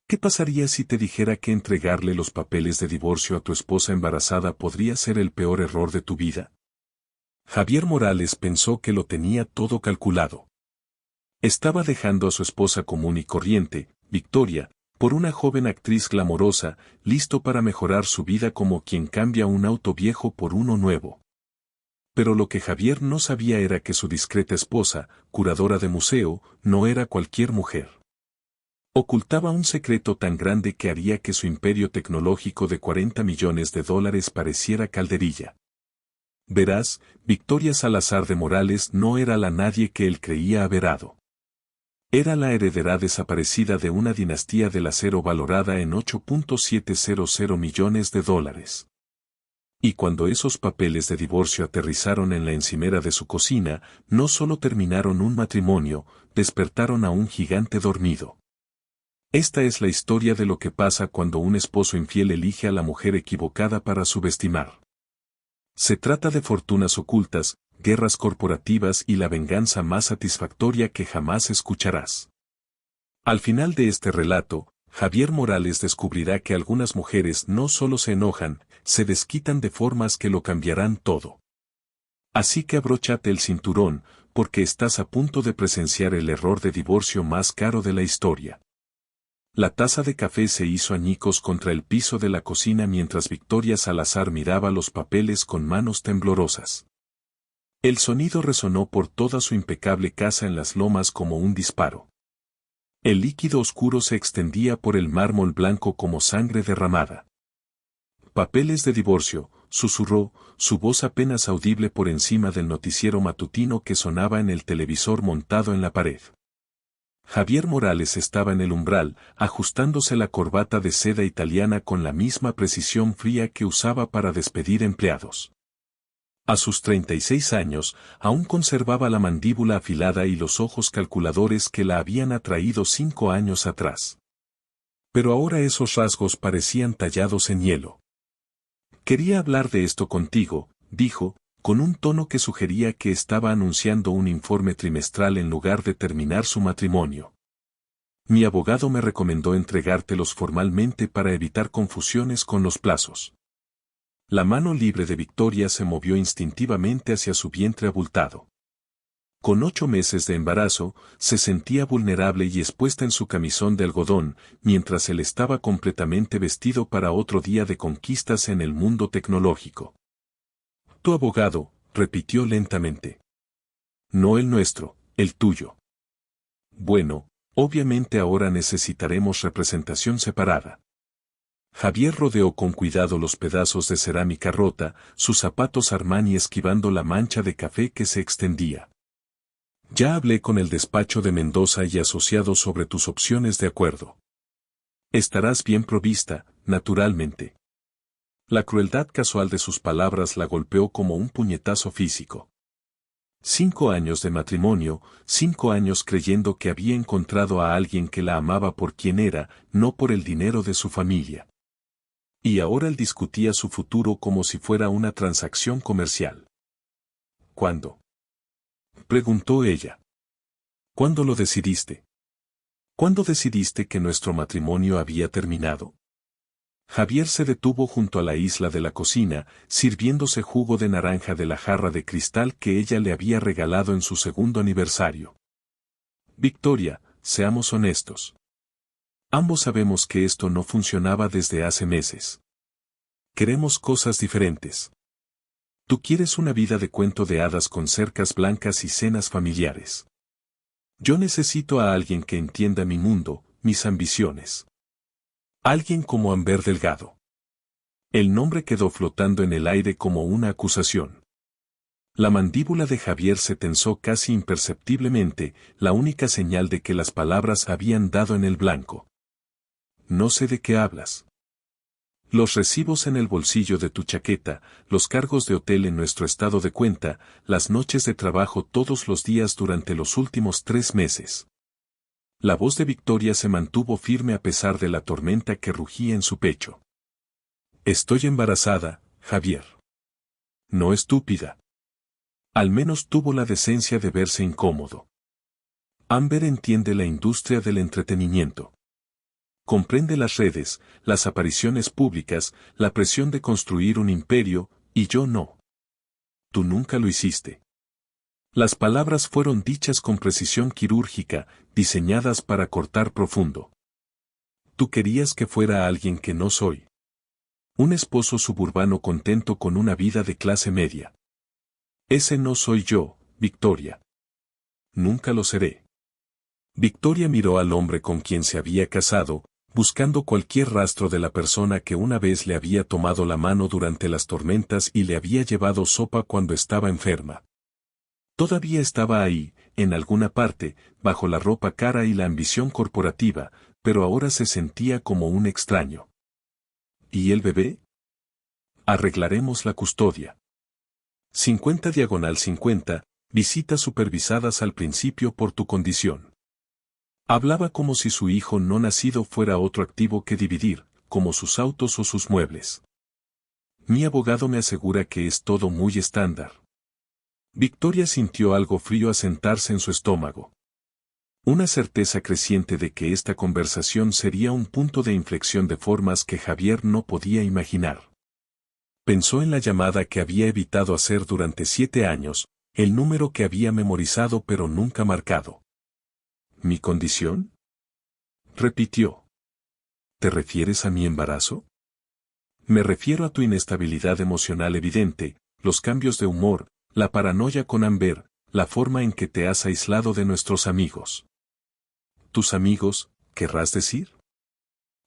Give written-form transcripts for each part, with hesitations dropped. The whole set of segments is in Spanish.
¿Qué pasaría si te dijera que entregarle los papeles de divorcio a tu esposa embarazada podría ser el peor error de tu vida? Javier Morales pensó que lo tenía todo calculado. Estaba dejando a su esposa común y corriente, Victoria, por una joven actriz glamorosa, listo para mejorar su vida como quien cambia un auto viejo por uno nuevo. Pero lo que Javier no sabía era que su discreta esposa, curadora de museo, no era cualquier mujer. Ocultaba un secreto tan grande que haría que su imperio tecnológico de $40 millones pareciera calderilla. Verás, Victoria Salazar de Morales no era la nadie que él creía averado. Era la heredera desaparecida de una dinastía del acero valorada en $8.700 millones. Y cuando esos papeles de divorcio aterrizaron en la encimera de su cocina, no solo terminaron un matrimonio, despertaron a un gigante dormido. Esta es la historia de lo que pasa cuando un esposo infiel elige a la mujer equivocada para subestimar. Se trata de fortunas ocultas, guerras corporativas y la venganza más satisfactoria que jamás escucharás. Al final de este relato, Javier Morales descubrirá que algunas mujeres no solo se enojan, se desquitan de formas que lo cambiarán todo. Así que abróchate el cinturón, porque estás a punto de presenciar el error de divorcio más caro de la historia. La taza de café se hizo añicos contra el piso de la cocina mientras Victoria Salazar miraba los papeles con manos temblorosas. El sonido resonó por toda su impecable casa en las lomas como un disparo. El líquido oscuro se extendía por el mármol blanco como sangre derramada. Papeles de divorcio, susurró, su voz apenas audible por encima del noticiero matutino que sonaba en el televisor montado en la pared. Javier Morales estaba en el umbral, ajustándose la corbata de seda italiana con la misma precisión fría que usaba para despedir empleados. A sus 36 años, aún conservaba la mandíbula afilada y los ojos calculadores que la habían atraído 5 años atrás. Pero ahora esos rasgos parecían tallados en hielo. Quería hablar de esto contigo, dijo, con un tono que sugería que estaba anunciando un informe trimestral en lugar de terminar su matrimonio. Mi abogado me recomendó entregártelos formalmente para evitar confusiones con los plazos. La mano libre de Victoria se movió instintivamente hacia su vientre abultado. Con 8 meses de embarazo, se sentía vulnerable y expuesta en su camisón de algodón, mientras él estaba completamente vestido para otro día de conquistas en el mundo tecnológico. Tu abogado, repitió lentamente. No el nuestro, el tuyo. Bueno, obviamente ahora necesitaremos representación separada. Javier rodeó con cuidado los pedazos de cerámica rota, sus zapatos Armani esquivando la mancha de café que se extendía. Ya hablé con el despacho de Mendoza y asociados sobre tus opciones de acuerdo. Estarás bien provista, naturalmente. La crueldad casual de sus palabras la golpeó como un puñetazo físico. 5 años de matrimonio, 5 años creyendo que había encontrado a alguien que la amaba por quien era, no por el dinero de su familia. Y ahora él discutía su futuro como si fuera una transacción comercial. ¿Cuándo? Preguntó ella. ¿Cuándo lo decidiste? ¿Cuándo decidiste que nuestro matrimonio había terminado? Javier se detuvo junto a la isla de la cocina, sirviéndose jugo de naranja de la jarra de cristal que ella le había regalado en su 2º aniversario. Victoria, seamos honestos. Ambos sabemos que esto no funcionaba desde hace meses. Queremos cosas diferentes. Tú quieres una vida de cuento de hadas con cercas blancas y cenas familiares. Yo necesito a alguien que entienda mi mundo, mis ambiciones. Alguien como Amber Delgado. El nombre quedó flotando en el aire como una acusación. La mandíbula de Javier se tensó casi imperceptiblemente, la única señal de que las palabras habían dado en el blanco. No sé de qué hablas. Los recibos en el bolsillo de tu chaqueta, los cargos de hotel en nuestro estado de cuenta, las noches de trabajo todos los días durante los últimos 3 meses. La voz de Victoria se mantuvo firme a pesar de la tormenta que rugía en su pecho. Estoy embarazada, Javier. No estúpida. Al menos tuvo la decencia de verse incómodo. Amber entiende la industria del entretenimiento. Comprende las redes, las apariciones públicas, la presión de construir un imperio, y yo no. Tú nunca lo hiciste. Las palabras fueron dichas con precisión quirúrgica, diseñadas para cortar profundo. Tú querías que fuera alguien que no soy. Un esposo suburbano contento con una vida de clase media. Ese no soy yo, Victoria. Nunca lo seré. Victoria miró al hombre con quien se había casado, buscando cualquier rastro de la persona que una vez le había tomado la mano durante las tormentas y le había llevado sopa cuando estaba enferma. Todavía estaba ahí, en alguna parte, bajo la ropa cara y la ambición corporativa, pero ahora se sentía como un extraño. ¿Y el bebé? Arreglaremos la custodia. 50/50, visitas supervisadas al principio por tu condición. Hablaba como si su hijo no nacido fuera otro activo que dividir, como sus autos o sus muebles. Mi abogado me asegura que es todo muy estándar. Victoria sintió algo frío asentarse en su estómago. Una certeza creciente de que esta conversación sería un punto de inflexión de formas que Javier no podía imaginar. Pensó en la llamada que había evitado hacer durante 7 años, el número que había memorizado pero nunca marcado. ¿Mi condición? Repitió. ¿Te refieres a mi embarazo? Me refiero a tu inestabilidad emocional evidente, los cambios de humor, la paranoia con Amber, la forma en que te has aislado de nuestros amigos. ¿Tus amigos, querrás decir?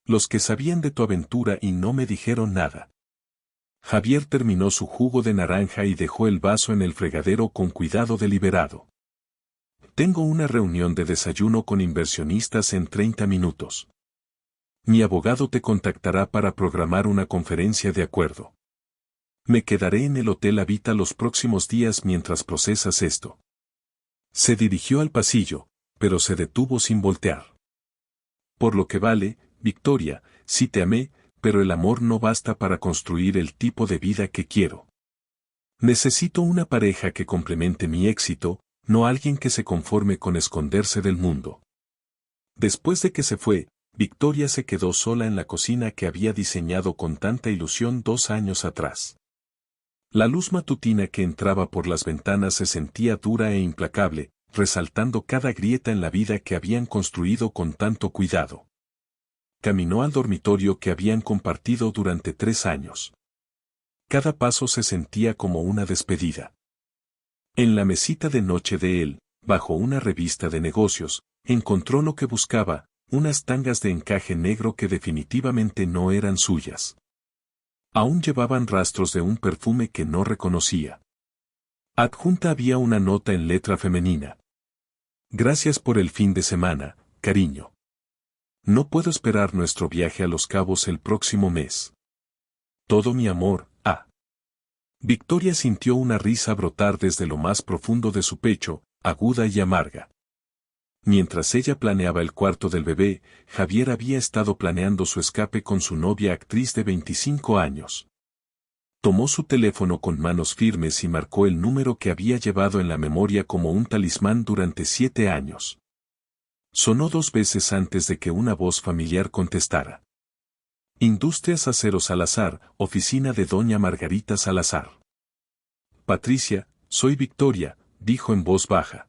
Los que sabían de tu aventura y no me dijeron nada. Javier terminó su jugo de naranja y dejó el vaso en el fregadero con cuidado deliberado. Tengo una reunión de desayuno con inversionistas en 30 minutos. Mi abogado te contactará para programar una conferencia de acuerdo. Me quedaré en el Hotel Habita los próximos días mientras procesas esto. Se dirigió al pasillo, pero se detuvo sin voltear. Por lo que vale, Victoria, sí te amé, pero el amor no basta para construir el tipo de vida que quiero. Necesito una pareja que complemente mi éxito, no alguien que se conforme con esconderse del mundo. Después de que se fue, Victoria se quedó sola en la cocina que había diseñado con tanta ilusión 2 años atrás. La luz matutina que entraba por las ventanas se sentía dura e implacable, resaltando cada grieta en la vida que habían construido con tanto cuidado. Caminó al dormitorio que habían compartido durante 3 años. Cada paso se sentía como una despedida. En la mesita de noche de él, bajo una revista de negocios, encontró lo que buscaba, unas tangas de encaje negro que definitivamente no eran suyas. Aún llevaban rastros de un perfume que no reconocía. Adjunta había una nota en letra femenina. Gracias por el fin de semana, cariño. No puedo esperar nuestro viaje a Los Cabos el próximo mes. Todo mi amor, A. Victoria sintió una risa brotar desde lo más profundo de su pecho, aguda y amarga. Mientras ella planeaba el cuarto del bebé, Javier había estado planeando su escape con su novia actriz de 25 años. Tomó su teléfono con manos firmes y marcó el número que había llevado en la memoria como un talismán durante 7 años. Sonó 2 veces antes de que una voz familiar contestara. Industrias Acero Salazar, oficina de doña Margarita Salazar. Patricia, soy Victoria, dijo en voz baja.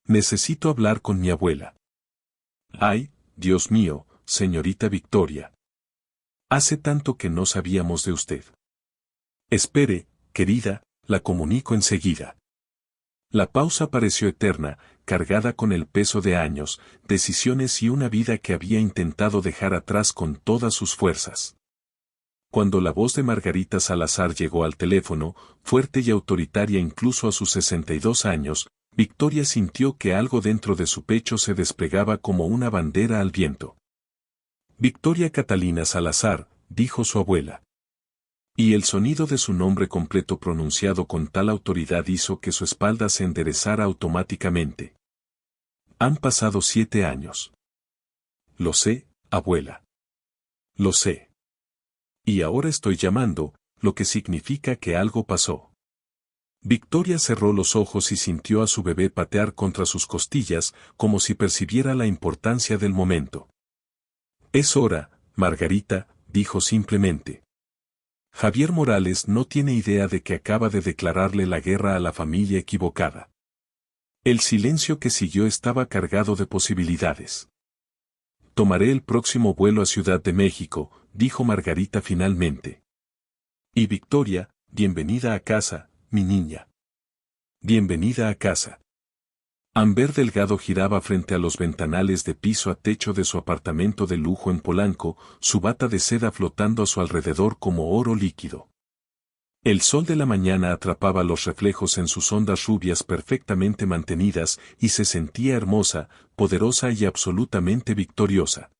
Necesito hablar con mi abuela. Ay, Dios mío, señorita Victoria. Hace tanto que no sabíamos de usted. Espere, querida, la comunico enseguida. La pausa pareció eterna, cargada con el peso de años, decisiones y una vida que había intentado dejar atrás con todas sus fuerzas. Cuando la voz de Margarita Salazar llegó al teléfono, fuerte y autoritaria incluso a sus 62 años, Victoria sintió que algo dentro de su pecho se desplegaba como una bandera al viento. Victoria Catalina Salazar, dijo su abuela. Y el sonido de su nombre completo pronunciado con tal autoridad hizo que su espalda se enderezara automáticamente. Han pasado 7 años. Lo sé, abuela. Lo sé. Y ahora estoy llamando, lo que significa que algo pasó. Victoria cerró los ojos y sintió a su bebé patear contra sus costillas, como si percibiera la importancia del momento. Es hora, Margarita, dijo simplemente. Javier Morales no tiene idea de que acaba de declararle la guerra a la familia equivocada. El silencio que siguió estaba cargado de posibilidades. Tomaré el próximo vuelo a Ciudad de México, dijo Margarita finalmente. Y Victoria, bienvenida a casa, mi niña. Bienvenida a casa. Amber Delgado giraba frente a los ventanales de piso a techo de su apartamento de lujo en Polanco, su bata de seda flotando a su alrededor como oro líquido. El sol de la mañana atrapaba los reflejos en sus ondas rubias perfectamente mantenidas y se sentía hermosa, poderosa y absolutamente victoriosa.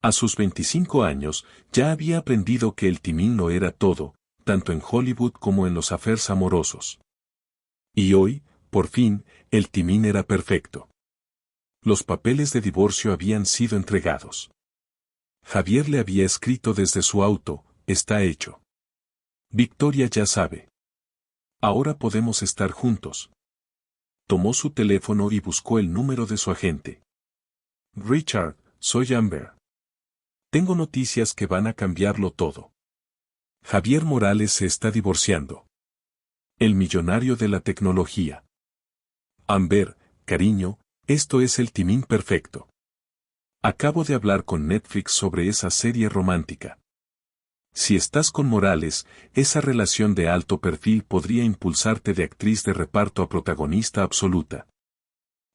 A sus 25 años, ya había aprendido que el timín lo era todo, tanto en Hollywood como en los affairs amorosos. Y hoy, por fin, el timín era perfecto. Los papeles de divorcio habían sido entregados. Javier le había escrito desde su auto, está hecho. Victoria ya sabe. Ahora podemos estar juntos. Tomó su teléfono y buscó el número de su agente. Richard, soy Amber. Tengo noticias que van a cambiarlo todo. Javier Morales se está divorciando. El millonario de la tecnología. Amber, cariño, esto es el timín perfecto. Acabo de hablar con Netflix sobre esa serie romántica. Si estás con Morales, esa relación de alto perfil podría impulsarte de actriz de reparto a protagonista absoluta.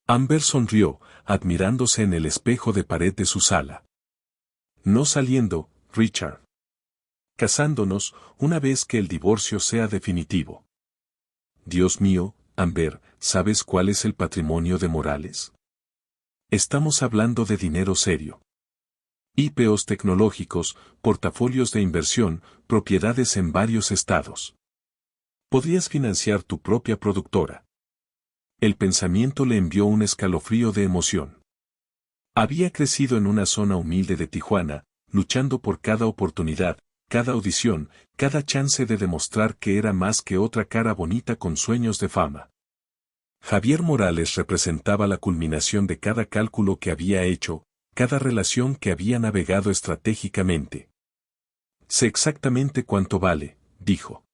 Amber sonrió, admirándose en el espejo de pared de su sala. No saliendo, Richard. Casándonos, una vez que el divorcio sea definitivo. Dios mío, Amber, ¿sabes cuál es el patrimonio de Morales? Estamos hablando de dinero serio. IPOs tecnológicos, portafolios de inversión, propiedades en varios estados. Podrías financiar tu propia productora. El pensamiento le envió un escalofrío de emoción. Había crecido en una zona humilde de Tijuana, luchando por cada oportunidad, cada audición, cada chance de demostrar que era más que otra cara bonita con sueños de fama. Javier Morales representaba la culminación de cada cálculo que había hecho, cada relación que había navegado estratégicamente. Sé exactamente cuánto vale, dijo.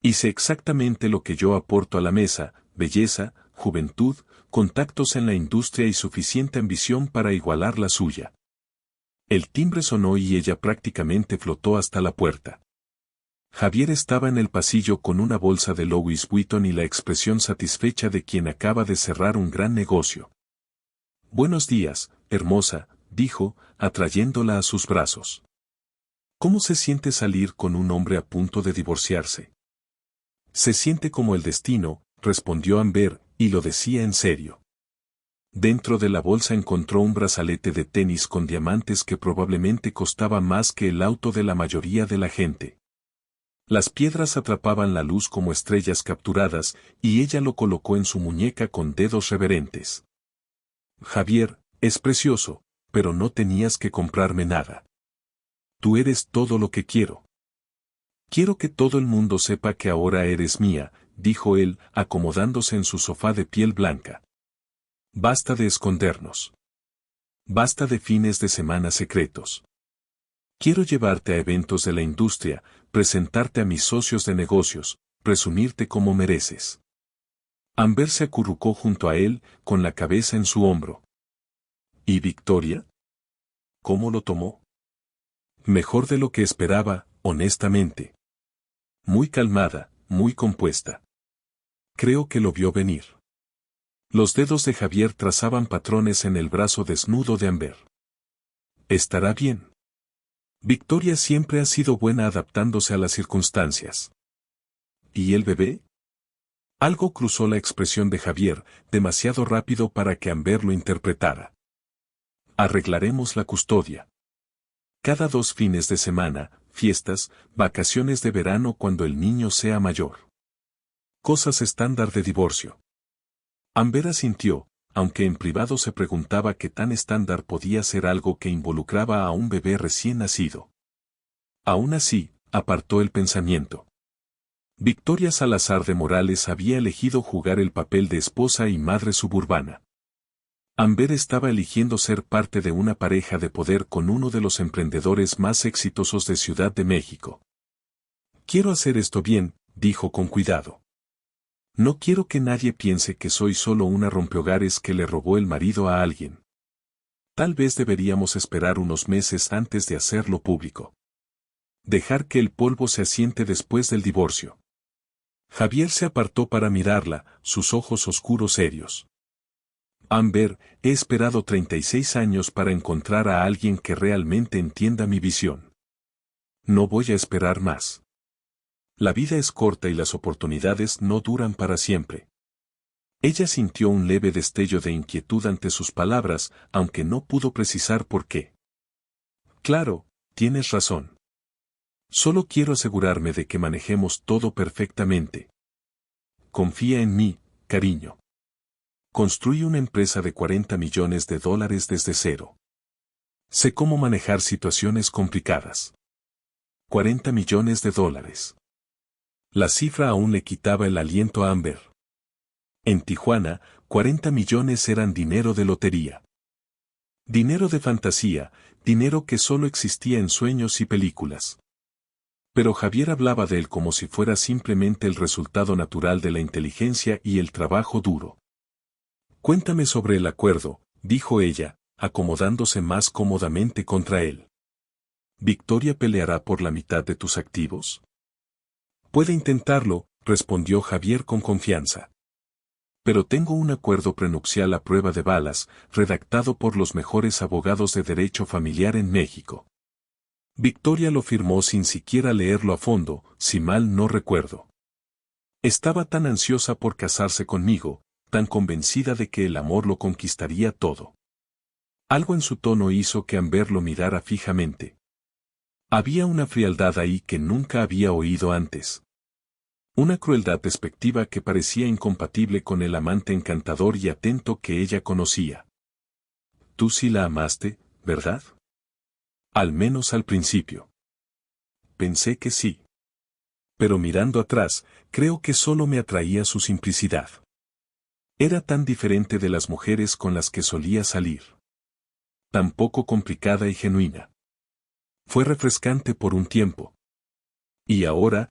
Y sé exactamente lo que yo aporto a la mesa, belleza, juventud, contactos en la industria y suficiente ambición para igualar la suya. El timbre sonó y ella prácticamente flotó hasta la puerta. Javier estaba en el pasillo con una bolsa de Louis Vuitton y la expresión satisfecha de quien acaba de cerrar un gran negocio. Buenos días, hermosa, dijo, atrayéndola a sus brazos. ¿Cómo se siente salir con un hombre a punto de divorciarse? Se siente como el destino, respondió Amber, y lo decía en serio. Dentro de la bolsa encontró un brazalete de tenis con diamantes que probablemente costaba más que el auto de la mayoría de la gente. Las piedras atrapaban la luz como estrellas capturadas, y ella lo colocó en su muñeca con dedos reverentes. Javier, es precioso, pero no tenías que comprarme nada. Tú eres todo lo que quiero. Quiero que todo el mundo sepa que ahora eres mía, dijo él, acomodándose en su sofá de piel blanca. Basta de escondernos. Basta de fines de semana secretos. Quiero llevarte a eventos de la industria, presentarte a mis socios de negocios, presumirte como mereces. Amber se acurrucó junto a él, con la cabeza en su hombro. ¿Y Victoria? ¿Cómo lo tomó? Mejor de lo que esperaba, honestamente. Muy calmada, muy compuesta. Creo que lo vio venir. Los dedos de Javier trazaban patrones en el brazo desnudo de Amber. Estará bien. Victoria siempre ha sido buena adaptándose a las circunstancias. ¿Y el bebé? Algo cruzó la expresión de Javier, demasiado rápido para que Amber lo interpretara. Arreglaremos la custodia. Cada 2 fines de semana, fiestas, vacaciones de verano cuando el niño sea mayor. Cosas estándar de divorcio. Amber asintió, aunque en privado se preguntaba qué tan estándar podía ser algo que involucraba a un bebé recién nacido. Aún así, apartó el pensamiento. Victoria Salazar de Morales había elegido jugar el papel de esposa y madre suburbana. Amber estaba eligiendo ser parte de una pareja de poder con uno de los emprendedores más exitosos de Ciudad de México. Quiero hacer esto bien, dijo con cuidado. No quiero que nadie piense que soy solo una rompehogares que le robó el marido a alguien. Tal vez deberíamos esperar unos meses antes de hacerlo público. Dejar que el polvo se asiente después del divorcio. Javier se apartó para mirarla, sus ojos oscuros serios. Amber, he esperado 36 años para encontrar a alguien que realmente entienda mi visión. No voy a esperar más. La vida es corta y las oportunidades no duran para siempre. Ella sintió un leve destello de inquietud ante sus palabras, aunque no pudo precisar por qué. Claro, tienes razón. Solo quiero asegurarme de que manejemos todo perfectamente. Confía en mí, cariño. Construí una empresa de $40 millones desde cero. Sé cómo manejar situaciones complicadas. $40 millones. La cifra aún le quitaba el aliento a Amber. En Tijuana, 40 millones eran dinero de lotería. Dinero de fantasía, dinero que solo existía en sueños y películas. Pero Javier hablaba de él como si fuera simplemente el resultado natural de la inteligencia y el trabajo duro. Cuéntame sobre el acuerdo, dijo ella, acomodándose más cómodamente contra él. ¿Victoria peleará por la mitad de tus activos? Puede intentarlo, respondió Javier con confianza. Pero tengo un acuerdo prenupcial a prueba de balas, redactado por los mejores abogados de derecho familiar en México. Victoria lo firmó sin siquiera leerlo a fondo, si mal no recuerdo. Estaba tan ansiosa por casarse conmigo, tan convencida de que el amor lo conquistaría todo. Algo en su tono hizo que Amber lo mirara fijamente. Había una frialdad ahí que nunca había oído antes. Una crueldad despectiva que parecía incompatible con el amante encantador y atento que ella conocía. Tú sí la amaste, ¿verdad? Al menos al principio. Pensé que sí. Pero mirando atrás, creo que solo me atraía su simplicidad. Era tan diferente de las mujeres con las que solía salir. Tan poco complicada y genuina. Fue refrescante por un tiempo. Y ahora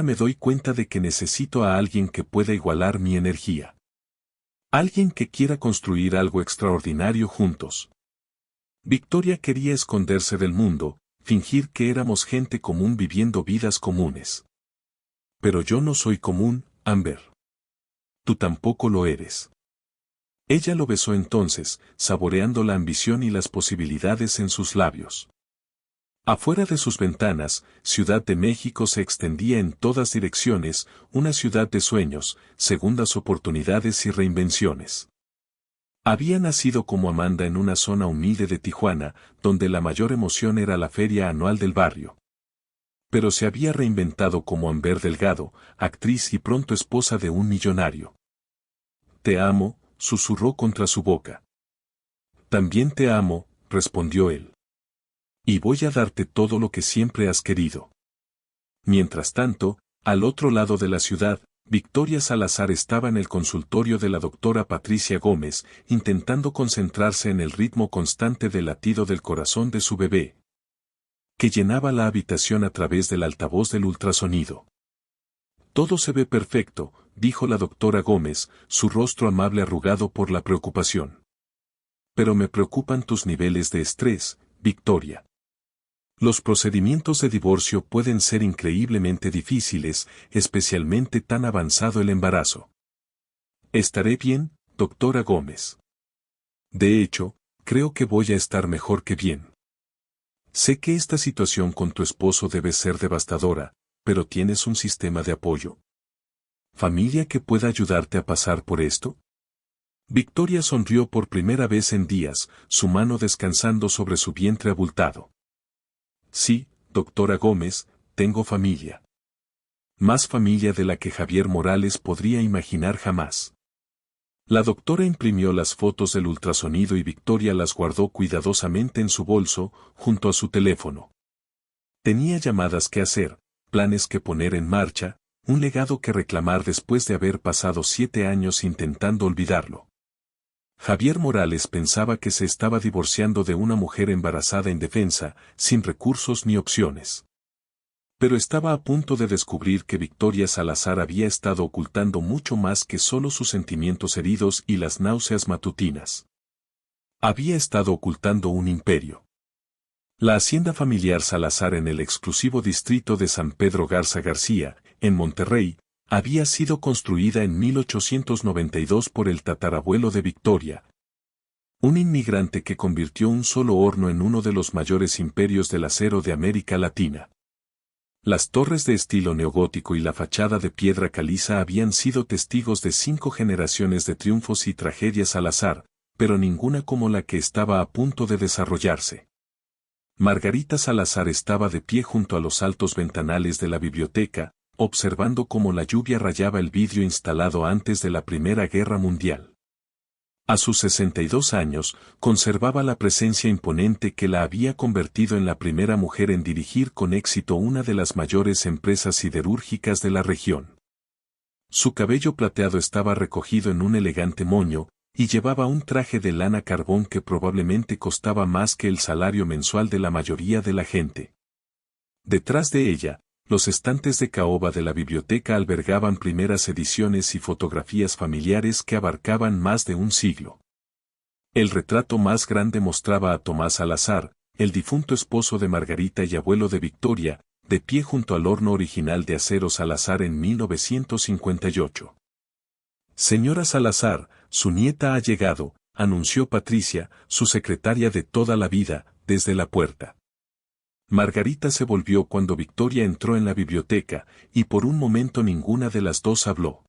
me doy cuenta de que necesito a alguien que pueda igualar mi energía. Alguien que quiera construir algo extraordinario juntos. Victoria quería esconderse del mundo, fingir que éramos gente común viviendo vidas comunes. Pero yo no soy común, Amber. Tú tampoco lo eres. Ella lo besó entonces, saboreando la ambición y las posibilidades en sus labios. Afuera de sus ventanas, Ciudad de México se extendía en todas direcciones, una ciudad de sueños, segundas oportunidades y reinvenciones. Había nacido como Amanda en una zona humilde de Tijuana, donde la mayor emoción era la feria anual del barrio. Pero se había reinventado como Amber Delgado, actriz y pronto esposa de un millonario. Te amo, susurró contra su boca. También te amo, respondió él. Y voy a darte todo lo que siempre has querido. Mientras tanto, al otro lado de la ciudad, Victoria Salazar estaba en el consultorio de la doctora Patricia Gómez, intentando concentrarse en el ritmo constante del latido del corazón de su bebé, que llenaba la habitación a través del altavoz del ultrasonido. Todo se ve perfecto, dijo la doctora Gómez, su rostro amable arrugado por la preocupación. Pero me preocupan tus niveles de estrés, Victoria. Los procedimientos de divorcio pueden ser increíblemente difíciles, especialmente tan avanzado el embarazo. Estaré bien, doctora Gómez. De hecho, creo que voy a estar mejor que bien. Sé que esta situación con tu esposo debe ser devastadora, pero ¿tienes un sistema de apoyo? ¿Familia que pueda ayudarte a pasar por esto? Victoria sonrió por primera vez en días, su mano descansando sobre su vientre abultado. Sí, doctora Gómez, tengo familia. Más familia de la que Javier Morales podría imaginar jamás. La doctora imprimió las fotos del ultrasonido y Victoria las guardó cuidadosamente en su bolso, junto a su teléfono. Tenía llamadas que hacer, planes que poner en marcha, un legado que reclamar después de haber pasado 7 años intentando olvidarlo. Javier Morales pensaba que se estaba divorciando de una mujer embarazada indefensa, sin recursos ni opciones. Pero estaba a punto de descubrir que Victoria Salazar había estado ocultando mucho más que solo sus sentimientos heridos y las náuseas matutinas. Había estado ocultando un imperio. La hacienda familiar Salazar en el exclusivo distrito de San Pedro Garza García, en Monterrey, había sido construida en 1892 por el tatarabuelo de Victoria, un inmigrante que convirtió un solo horno en uno de los mayores imperios del acero de América Latina. Las torres de estilo neogótico y la fachada de piedra caliza habían sido testigos de 5 generaciones de triunfos y tragedias Salazar, pero ninguna como la que estaba a punto de desarrollarse. Margarita Salazar estaba de pie junto a los altos ventanales de la biblioteca, observando cómo la lluvia rayaba el vidrio instalado antes de la Primera Guerra Mundial. A sus 62 años, conservaba la presencia imponente que la había convertido en la primera mujer en dirigir con éxito una de las mayores empresas siderúrgicas de la región. Su cabello plateado estaba recogido en un elegante moño, y llevaba un traje de lana carbón que probablemente costaba más que el salario mensual de la mayoría de la gente. Detrás de ella, los estantes de caoba de la biblioteca albergaban primeras ediciones y fotografías familiares que abarcaban más de un siglo. El retrato más grande mostraba a Tomás Salazar, el difunto esposo de Margarita y abuelo de Victoria, de pie junto al horno original de acero Salazar en 1958. Señora Salazar, su nieta ha llegado, anunció Patricia, su secretaria de toda la vida, desde la puerta. Margarita se volvió cuando Victoria entró en la biblioteca, y por un momento ninguna de las dos habló.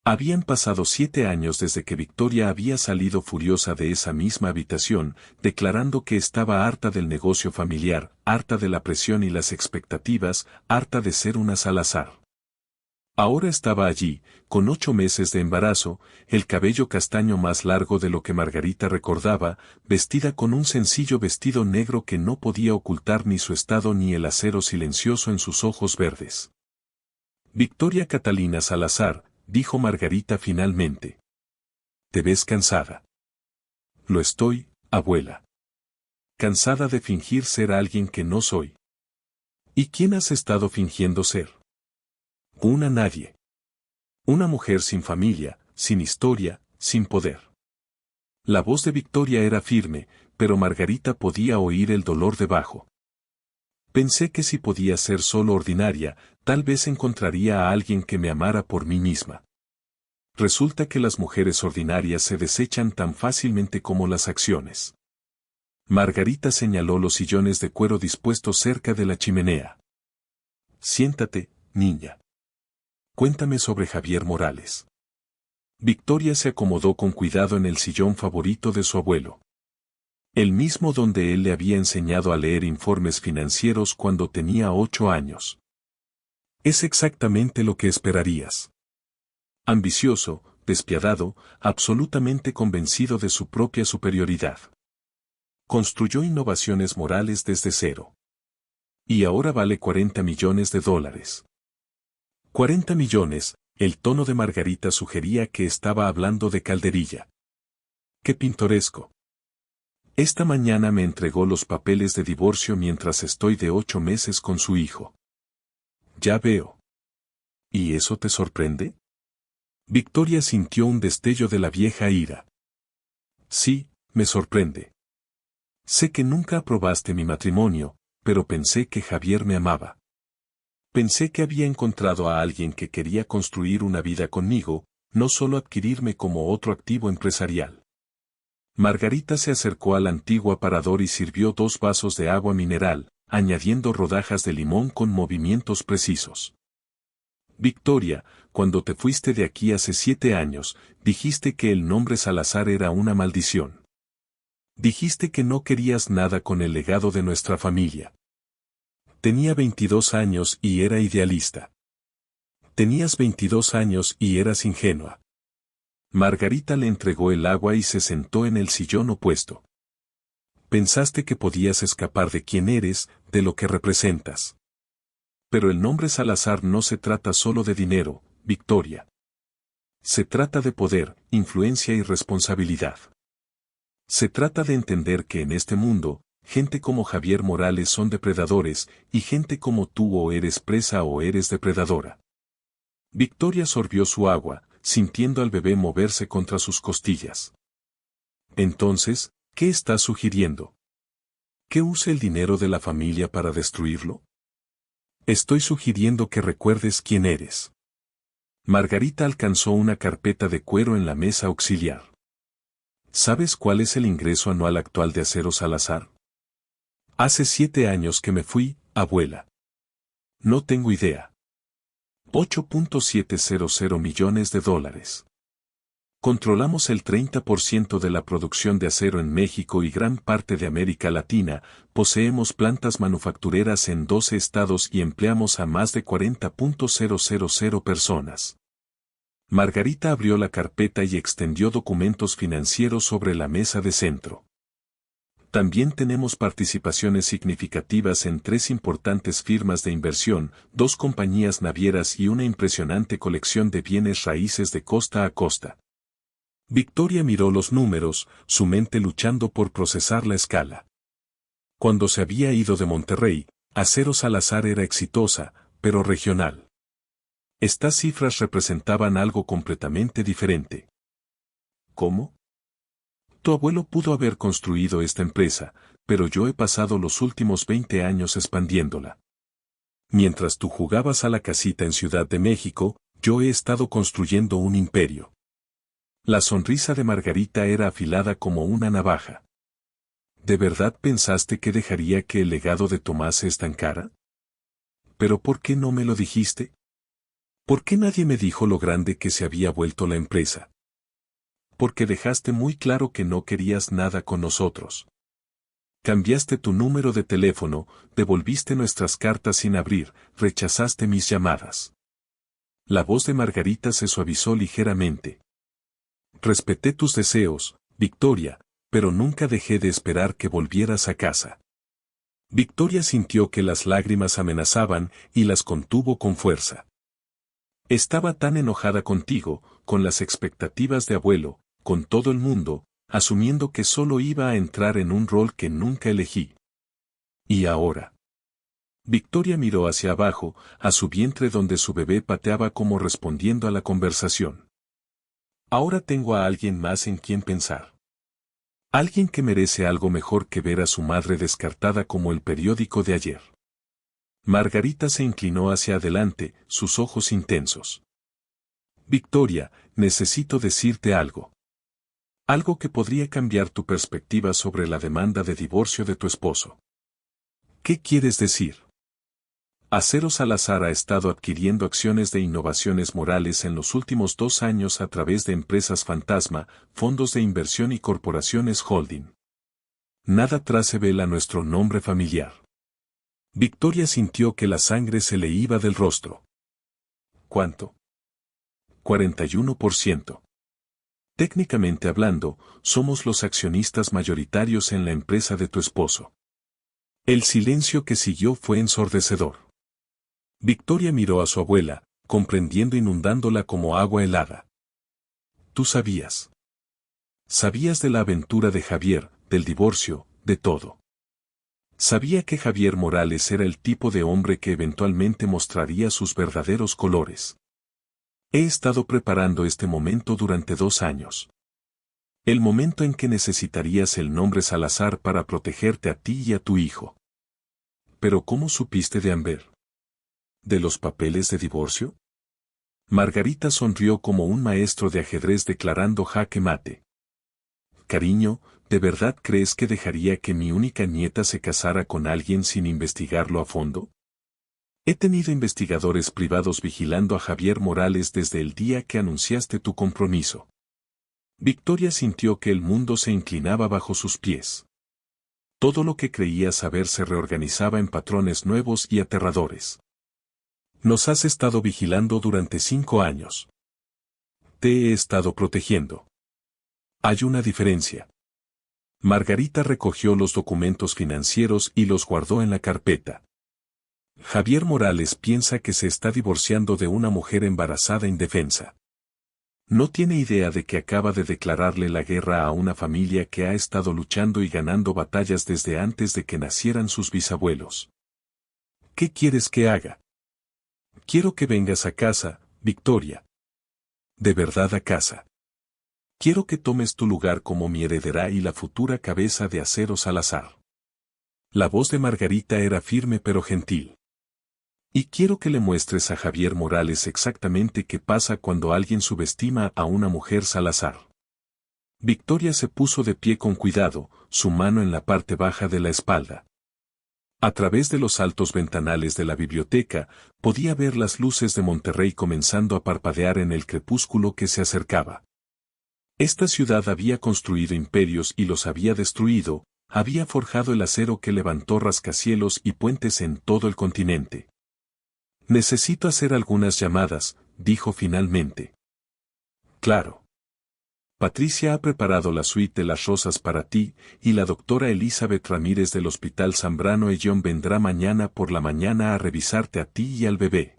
Habían pasado 7 años desde que Victoria había salido furiosa de esa misma habitación, declarando que estaba harta del negocio familiar, harta de la presión y las expectativas, harta de ser una Salazar. Ahora estaba allí, con 8 meses de embarazo, el cabello castaño más largo de lo que Margarita recordaba, vestida con un sencillo vestido negro que no podía ocultar ni su estado ni el acero silencioso en sus ojos verdes. Victoria Catalina Salazar, dijo Margarita finalmente. ¿Te ves cansada? Lo estoy, abuela. Cansada de fingir ser alguien que no soy. ¿Y quién has estado fingiendo ser? Una nadie. Una mujer sin familia, sin historia, sin poder. La voz de Victoria era firme, pero Margarita podía oír el dolor debajo. Pensé que si podía ser solo ordinaria, tal vez encontraría a alguien que me amara por mí misma. Resulta que las mujeres ordinarias se desechan tan fácilmente como las acciones. Margarita señaló los sillones de cuero dispuestos cerca de la chimenea. Siéntate, niña. Cuéntame sobre Javier Morales. Victoria se acomodó con cuidado en el sillón favorito de su abuelo. El mismo donde él le había enseñado a leer informes financieros cuando tenía 8 años. Es exactamente lo que esperarías. Ambicioso, despiadado, absolutamente convencido de su propia superioridad. Construyó innovaciones morales desde cero. Y ahora vale $40 millones. 40 millones, el tono de Margarita sugería que estaba hablando de calderilla. ¡Qué pintoresco! Esta mañana me entregó los papeles de divorcio mientras estoy de 8 meses con su hijo. Ya veo. ¿Y eso te sorprende? Victoria sintió un destello de la vieja ira. Sí, me sorprende. Sé que nunca aprobaste mi matrimonio, pero pensé que Javier me amaba. Pensé que había encontrado a alguien que quería construir una vida conmigo, no solo adquirirme como otro activo empresarial. Margarita se acercó al antiguo aparador y sirvió 2 vasos de agua mineral, añadiendo rodajas de limón con movimientos precisos. Victoria, cuando te fuiste de aquí hace 7 años, dijiste que el nombre Salazar era una maldición. Dijiste que no querías nada con el legado de nuestra familia. Tenía 22 años y era idealista. Tenías 22 años y eras ingenua. Margarita le entregó el agua y se sentó en el sillón opuesto. Pensaste que podías escapar de quién eres, de lo que representas. Pero el nombre Salazar no se trata solo de dinero, Victoria. Se trata de poder, influencia y responsabilidad. Se trata de entender que en este mundo, gente como Javier Morales son depredadores, y gente como tú o eres presa o eres depredadora. Victoria sorbió su agua, sintiendo al bebé moverse contra sus costillas. Entonces, ¿qué estás sugiriendo? ¿Que use el dinero de la familia para destruirlo? Estoy sugiriendo que recuerdes quién eres. Margarita alcanzó una carpeta de cuero en la mesa auxiliar. ¿Sabes cuál es el ingreso anual actual de Acero Salazar? Hace 7 años que me fui, abuela. No tengo idea. 8.700 millones de dólares. Controlamos el 30% de la producción de acero en México y gran parte de América Latina, poseemos plantas manufactureras en 12 estados y empleamos a más de 40.000 personas. Margarita abrió la carpeta y extendió documentos financieros sobre la mesa de centro. También tenemos participaciones significativas en 3 importantes firmas de inversión, 2 compañías navieras y una impresionante colección de bienes raíces de costa a costa. Victoria miró los números, su mente luchando por procesar la escala. Cuando se había ido de Monterrey, Acero Salazar era exitosa, pero regional. Estas cifras representaban algo completamente diferente. ¿Cómo? Tu abuelo pudo haber construido esta empresa, pero yo he pasado los últimos 20 años expandiéndola. Mientras tú jugabas a la casita en Ciudad de México, yo he estado construyendo un imperio. La sonrisa de Margarita era afilada como una navaja. ¿De verdad pensaste que dejaría que el legado de Tomás se estancara? ¿Pero por qué no me lo dijiste? ¿Por qué nadie me dijo lo grande que se había vuelto la empresa? Porque dejaste muy claro que no querías nada con nosotros. Cambiaste tu número de teléfono, devolviste nuestras cartas sin abrir, rechazaste mis llamadas. La voz de Margarita se suavizó ligeramente. Respeté tus deseos, Victoria, pero nunca dejé de esperar que volvieras a casa. Victoria sintió que las lágrimas amenazaban y las contuvo con fuerza. Estaba tan enojada contigo, con las expectativas de abuelo, con todo el mundo, asumiendo que solo iba a entrar en un rol que nunca elegí. ¿Y ahora? Victoria miró hacia abajo, a su vientre donde su bebé pateaba como respondiendo a la conversación. Ahora tengo a alguien más en quien pensar. Alguien que merece algo mejor que ver a su madre descartada como el periódico de ayer. Margarita se inclinó hacia adelante, sus ojos intensos. Victoria, necesito decirte algo. Algo que podría cambiar tu perspectiva sobre la demanda de divorcio de tu esposo. ¿Qué quieres decir? Acero Salazar ha estado adquiriendo acciones de Innovaciones Morales en los últimos 2 años a través de empresas fantasma, fondos de inversión y corporaciones holding. Nada trasvela nuestro nombre familiar. Victoria sintió que la sangre se le iba del rostro. ¿Cuánto? 41%. Técnicamente hablando, somos los accionistas mayoritarios en la empresa de tu esposo. El silencio que siguió fue ensordecedor. Victoria miró a su abuela, comprendiendo inundándola como agua helada. Tú sabías. Sabías de la aventura de Javier, del divorcio, de todo. Sabía que Javier Morales era el tipo de hombre que eventualmente mostraría sus verdaderos colores. He estado preparando este momento durante 2 años. El momento en que necesitarías el nombre Salazar para protegerte a ti y a tu hijo. Pero ¿cómo supiste de Amber? ¿De los papeles de divorcio? Margarita sonrió como un maestro de ajedrez declarando jaque mate. Cariño, ¿de verdad crees que dejaría que mi única nieta se casara con alguien sin investigarlo a fondo? He tenido investigadores privados vigilando a Javier Morales desde el día que anunciaste tu compromiso. Victoria sintió que el mundo se inclinaba bajo sus pies. Todo lo que creía saber se reorganizaba en patrones nuevos y aterradores. Nos has estado vigilando durante 5 años. Te he estado protegiendo. Hay una diferencia. Margarita recogió los documentos financieros y los guardó en la carpeta. Javier Morales piensa que se está divorciando de una mujer embarazada indefensa. No tiene idea de que acaba de declararle la guerra a una familia que ha estado luchando y ganando batallas desde antes de que nacieran sus bisabuelos. ¿Qué quieres que haga? Quiero que vengas a casa, Victoria. De verdad a casa. Quiero que tomes tu lugar como mi heredera y la futura cabeza de acero Salazar. La voz de Margarita era firme pero gentil. Y quiero que le muestres a Javier Morales exactamente qué pasa cuando alguien subestima a una mujer Salazar. Victoria se puso de pie con cuidado, su mano en la parte baja de la espalda. A través de los altos ventanales de la biblioteca, podía ver las luces de Monterrey comenzando a parpadear en el crepúsculo que se acercaba. Esta ciudad había construido imperios y los había destruido, había forjado el acero que levantó rascacielos y puentes en todo el continente. Necesito hacer algunas llamadas, dijo finalmente. Claro. Patricia ha preparado la suite de las rosas para ti, y la doctora Elizabeth Ramírez del Hospital Zambrano Ellón vendrá mañana por la mañana a revisarte a ti y al bebé.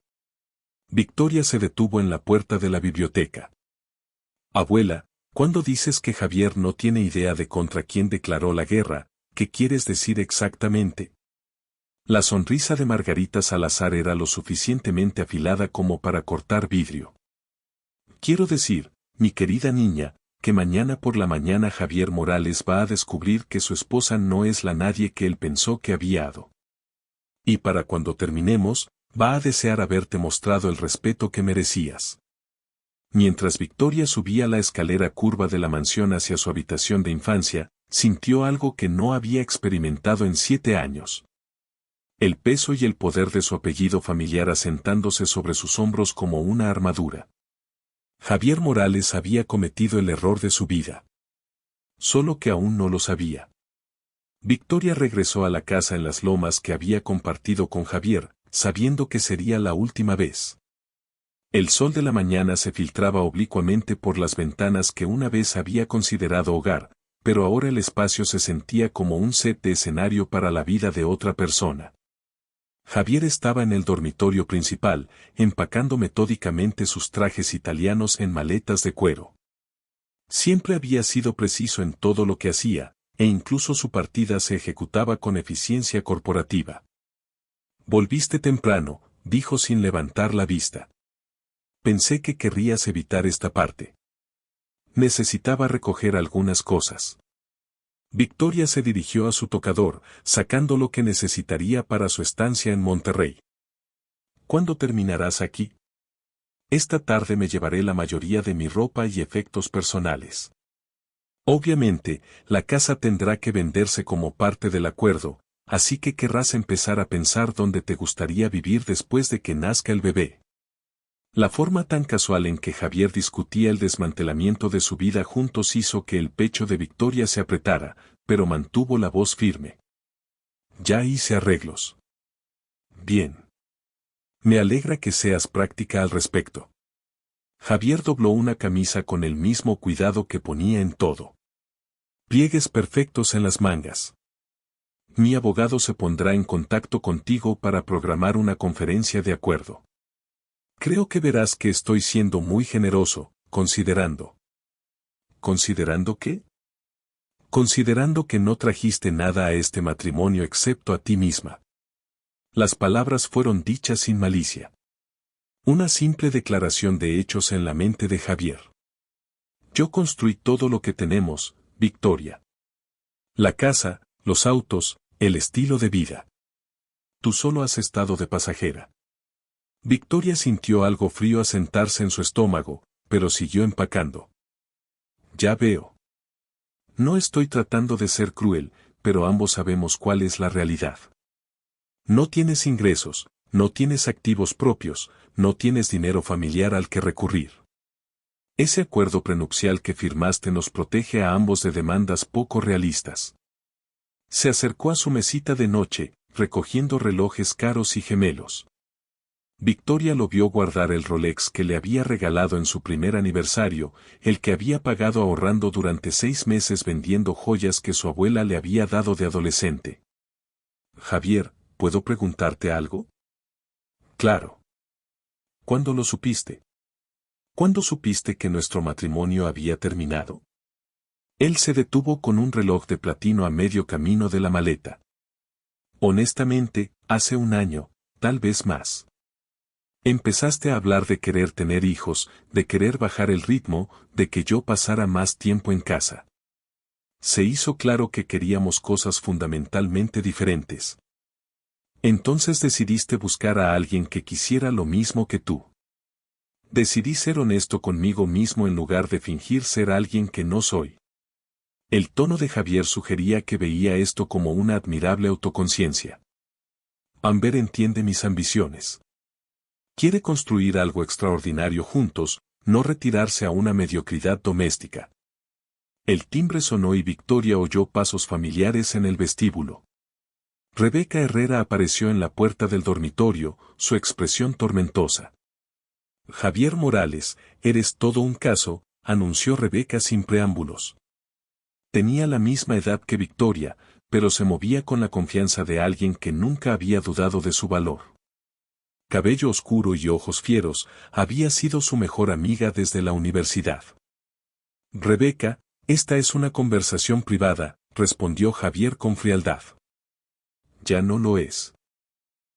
Victoria se detuvo en la puerta de la biblioteca. Abuela, ¿cuándo dices que Javier no tiene idea de contra quién declaró la guerra? ¿Qué quieres decir exactamente? La sonrisa de Margarita Salazar era lo suficientemente afilada como para cortar vidrio. Quiero decir, mi querida niña, que mañana por la mañana Javier Morales va a descubrir que su esposa no es la nadie que él pensó que había dado. Y para cuando terminemos, va a desear haberte mostrado el respeto que merecías. Mientras Victoria subía la escalera curva de la mansión hacia su habitación de infancia, sintió algo que no había experimentado en 7 años. El peso y el poder de su apellido familiar asentándose sobre sus hombros como una armadura. Javier Morales había cometido el error de su vida. Solo que aún no lo sabía. Victoria regresó a la casa en las Lomas que había compartido con Javier, sabiendo que sería la última vez. El sol de la mañana se filtraba oblicuamente por las ventanas que una vez había considerado hogar, pero ahora el espacio se sentía como un set de escenario para la vida de otra persona. Javier estaba en el dormitorio principal, empacando metódicamente sus trajes italianos en maletas de cuero. Siempre había sido preciso en todo lo que hacía, e incluso su partida se ejecutaba con eficiencia corporativa. Volviste temprano, dijo sin levantar la vista. Pensé que querrías evitar esta parte. Necesitaba recoger algunas cosas. Victoria se dirigió a su tocador, sacando lo que necesitaría para su estancia en Monterrey. ¿Cuándo terminarás aquí? Esta tarde me llevaré la mayoría de mi ropa y efectos personales. Obviamente, la casa tendrá que venderse como parte del acuerdo, así que querrás empezar a pensar dónde te gustaría vivir después de que nazca el bebé. La forma tan casual en que Javier discutía el desmantelamiento de su vida juntos hizo que el pecho de Victoria se apretara, pero mantuvo la voz firme. Ya hice arreglos. Bien. Me alegra que seas práctica al respecto. Javier dobló una camisa con el mismo cuidado que ponía en todo. Pliegues perfectos en las mangas. Mi abogado se pondrá en contacto contigo para programar una conferencia de acuerdo. Creo que verás que estoy siendo muy generoso, considerando. ¿Considerando qué? Considerando que no trajiste nada a este matrimonio excepto a ti misma. Las palabras fueron dichas sin malicia. Una simple declaración de hechos en la mente de Javier. Yo construí todo lo que tenemos, Victoria. La casa, los autos, el estilo de vida. Tú solo has estado de pasajera. Victoria sintió algo frío asentarse en su estómago, pero siguió empacando. Ya veo. No estoy tratando de ser cruel, pero ambos sabemos cuál es la realidad. No tienes ingresos, no tienes activos propios, no tienes dinero familiar al que recurrir. Ese acuerdo prenupcial que firmaste nos protege a ambos de demandas poco realistas. Se acercó a su mesita de noche, recogiendo relojes caros y gemelos. Victoria lo vio guardar el Rolex que le había regalado en su primer aniversario, el que había pagado ahorrando durante 6 meses vendiendo joyas que su abuela le había dado de adolescente. Javier, ¿puedo preguntarte algo? Claro. ¿Cuándo lo supiste? ¿Cuándo supiste que nuestro matrimonio había terminado? Él se detuvo con un reloj de platino a medio camino de la maleta. Honestamente, hace un año, tal vez más. Empezaste a hablar de querer tener hijos, de querer bajar el ritmo, de que yo pasara más tiempo en casa. Se hizo claro que queríamos cosas fundamentalmente diferentes. Entonces decidiste buscar a alguien que quisiera lo mismo que tú. Decidí ser honesto conmigo mismo en lugar de fingir ser alguien que no soy. El tono de Javier sugería que veía esto como una admirable autoconciencia. Amber entiende mis ambiciones. Quiere construir algo extraordinario juntos, no retirarse a una mediocridad doméstica. El timbre sonó y Victoria oyó pasos familiares en el vestíbulo. Rebeca Herrera apareció en la puerta del dormitorio, su expresión tormentosa. Javier Morales, eres todo un caso, anunció Rebeca sin preámbulos. Tenía la misma edad que Victoria, pero se movía con la confianza de alguien que nunca había dudado de su valor. Cabello oscuro y ojos fieros, había sido su mejor amiga desde la universidad. Rebeca, esta es una conversación privada, respondió Javier con frialdad. Ya no lo es.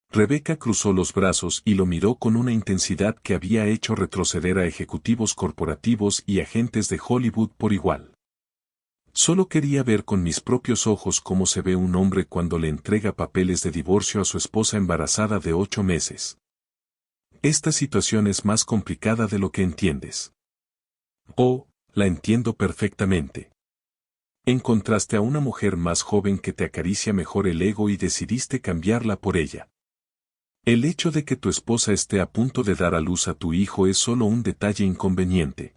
Rebeca cruzó los brazos y lo miró con una intensidad que había hecho retroceder a ejecutivos corporativos y agentes de Hollywood por igual. Solo quería ver con mis propios ojos cómo se ve un hombre cuando le entrega papeles de divorcio a su esposa embarazada de 8 meses. Esta situación es más complicada de lo que entiendes. Oh, la entiendo perfectamente. Encontraste a una mujer más joven que te acaricia mejor el ego y decidiste cambiarla por ella. El hecho de que tu esposa esté a punto de dar a luz a tu hijo es solo un detalle inconveniente.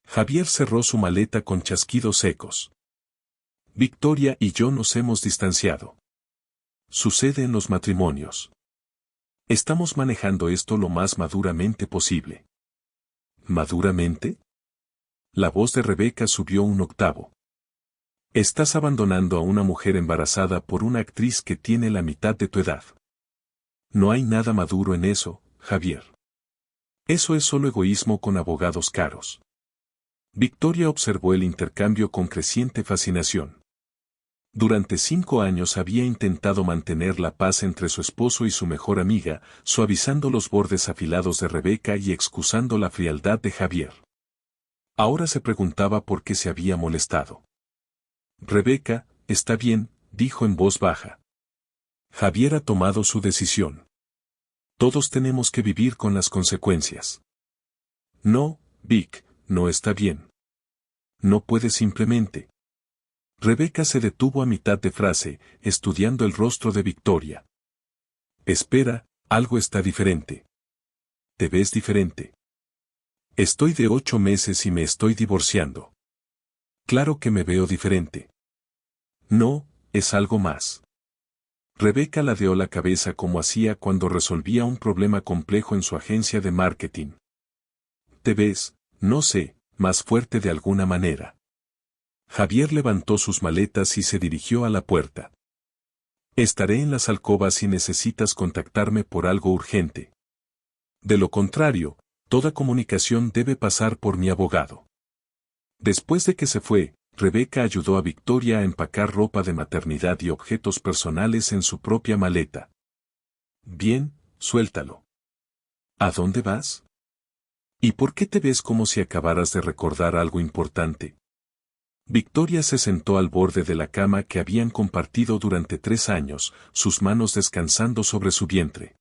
Javier cerró su maleta con chasquidos secos. Victoria y yo nos hemos distanciado. Sucede en los matrimonios. Estamos manejando esto lo más maduramente posible. ¿Maduramente? La voz de Rebeca subió un octavo. Estás abandonando a una mujer embarazada por una actriz que tiene la mitad de tu edad. No hay nada maduro en eso, Javier. Eso es solo egoísmo con abogados caros. Victoria observó el intercambio con creciente fascinación. Durante 5 años había intentado mantener la paz entre su esposo y su mejor amiga, suavizando los bordes afilados de Rebeca y excusando la frialdad de Javier. Ahora se preguntaba por qué se había molestado. Rebeca, está bien, dijo en voz baja. Javier ha tomado su decisión. Todos tenemos que vivir con las consecuencias. No, Vic, no está bien. No puede simplemente. Rebeca se detuvo a mitad de frase, estudiando el rostro de Victoria. Espera, algo está diferente. ¿Te ves diferente? Estoy de 8 meses y me estoy divorciando. Claro que me veo diferente. No, es algo más. Rebeca ladeó la cabeza como hacía cuando resolvía un problema complejo en su agencia de marketing. Te ves, no sé, más fuerte de alguna manera. Javier levantó sus maletas y se dirigió a la puerta. Estaré en las alcobas si necesitas contactarme por algo urgente. De lo contrario, toda comunicación debe pasar por mi abogado. Después de que se fue, Rebeca ayudó a Victoria a empacar ropa de maternidad y objetos personales en su propia maleta. Bien, suéltalo. ¿A dónde vas? ¿Y por qué te ves como si acabaras de recordar algo importante? Victoria se sentó al borde de la cama que habían compartido durante 3 años, sus manos descansando sobre su vientre.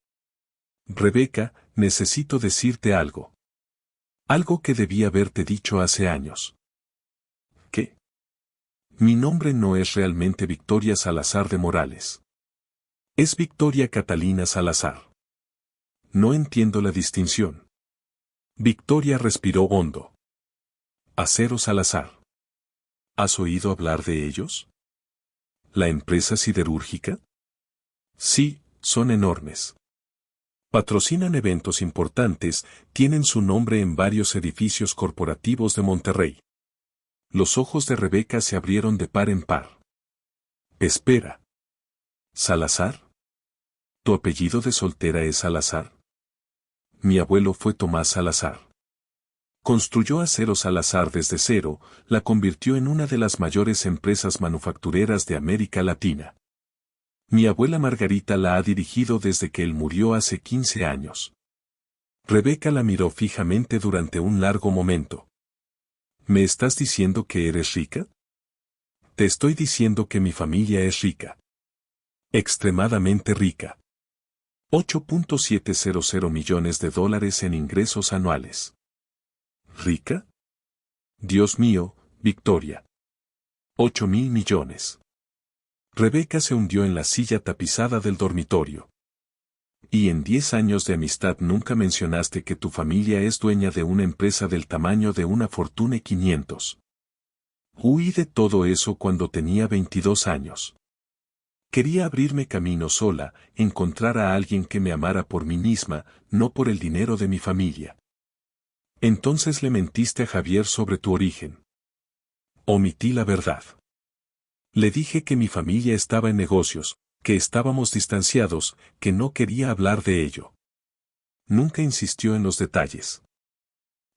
Rebeca, necesito decirte algo. Algo que debí haberte dicho hace años. ¿Qué? Mi nombre no es realmente Victoria Salazar de Morales. Es Victoria Catalina Salazar. No entiendo la distinción. Victoria respiró hondo. Acero Salazar. ¿Has oído hablar de ellos? ¿La empresa siderúrgica? Sí, son enormes. Patrocinan eventos importantes, tienen su nombre en varios edificios corporativos de Monterrey. Los ojos de Rebeca se abrieron de par en par. Espera. ¿Salazar? ¿Tu apellido de soltera es Salazar? Mi abuelo fue Tomás Salazar. Construyó Acero Salazar desde cero, la convirtió en una de las mayores empresas manufactureras de América Latina. Mi abuela Margarita la ha dirigido desde que él murió hace 15 años. Rebeca la miró fijamente durante un largo momento. ¿Me estás diciendo que eres rica? Te estoy diciendo que mi familia es rica. Extremadamente rica. 8.700 millones de dólares en ingresos anuales. ¿Rica? Dios mío, Victoria. 8.000 millones. Rebeca se hundió en la silla tapizada del dormitorio. Y en 10 años de amistad nunca mencionaste que tu familia es dueña de una empresa del tamaño de una Fortune 500. Huí de todo eso cuando tenía 22 años. Quería abrirme camino sola, encontrar a alguien que me amara por mí misma, no por el dinero de mi familia. Entonces le mentiste a Javier sobre tu origen. Omití la verdad. Le dije que mi familia estaba en negocios, que estábamos distanciados, que no quería hablar de ello. Nunca insistió en los detalles.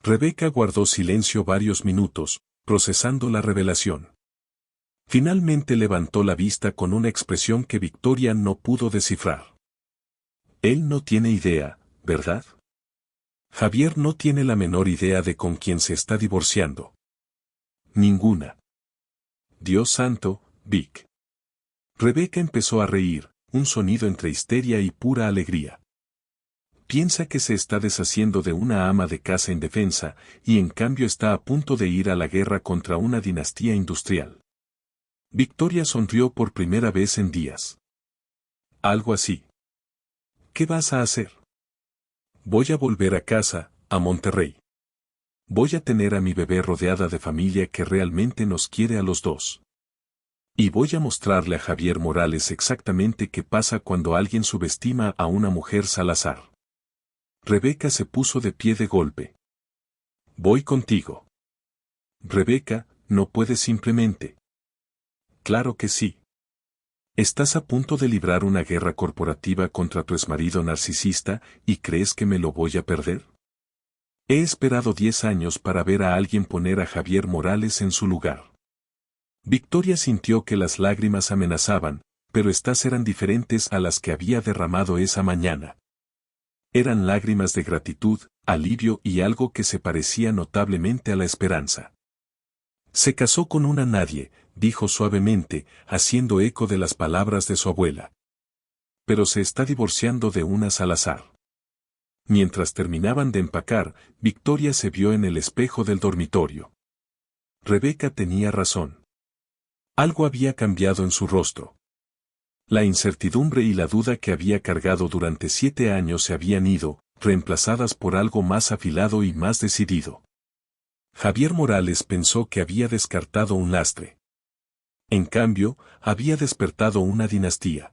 Rebeca guardó silencio varios minutos, procesando la revelación. Finalmente levantó la vista con una expresión que Victoria no pudo descifrar. Él no tiene idea, ¿verdad? Javier no tiene la menor idea de con quién se está divorciando. Ninguna. Dios santo, Vic. Rebeca empezó a reír, un sonido entre histeria y pura alegría. Piensa que se está deshaciendo de una ama de casa indefensa, y en cambio está a punto de ir a la guerra contra una dinastía industrial. Victoria sonrió por primera vez en días. Algo así. ¿Qué vas a hacer? Voy a volver a casa, a Monterrey. Voy a tener a mi bebé rodeada de familia que realmente nos quiere a los dos. Y voy a mostrarle a Javier Morales exactamente qué pasa cuando alguien subestima a una mujer Salazar. Rebeca se puso de pie de golpe. Voy contigo. Rebeca, no puedes simplemente. Claro que sí. Estás a punto de librar una guerra corporativa contra tu exmarido narcisista, ¿y crees que me lo voy a perder? He esperado 10 años para ver a alguien poner a Javier Morales en su lugar. Victoria sintió que las lágrimas amenazaban, pero estas eran diferentes a las que había derramado esa mañana. Eran lágrimas de gratitud, alivio y algo que se parecía notablemente a la esperanza. Se casó con una nadie, dijo suavemente, haciendo eco de las palabras de su abuela. Pero se está divorciando de una Salazar. Mientras terminaban de empacar, Victoria se vio en el espejo del dormitorio. Rebeca tenía razón. Algo había cambiado en su rostro. La incertidumbre y la duda que había cargado durante 7 años se habían ido, reemplazadas por algo más afilado y más decidido. Javier Morales pensó que había descartado un lastre. En cambio, había despertado una dinastía.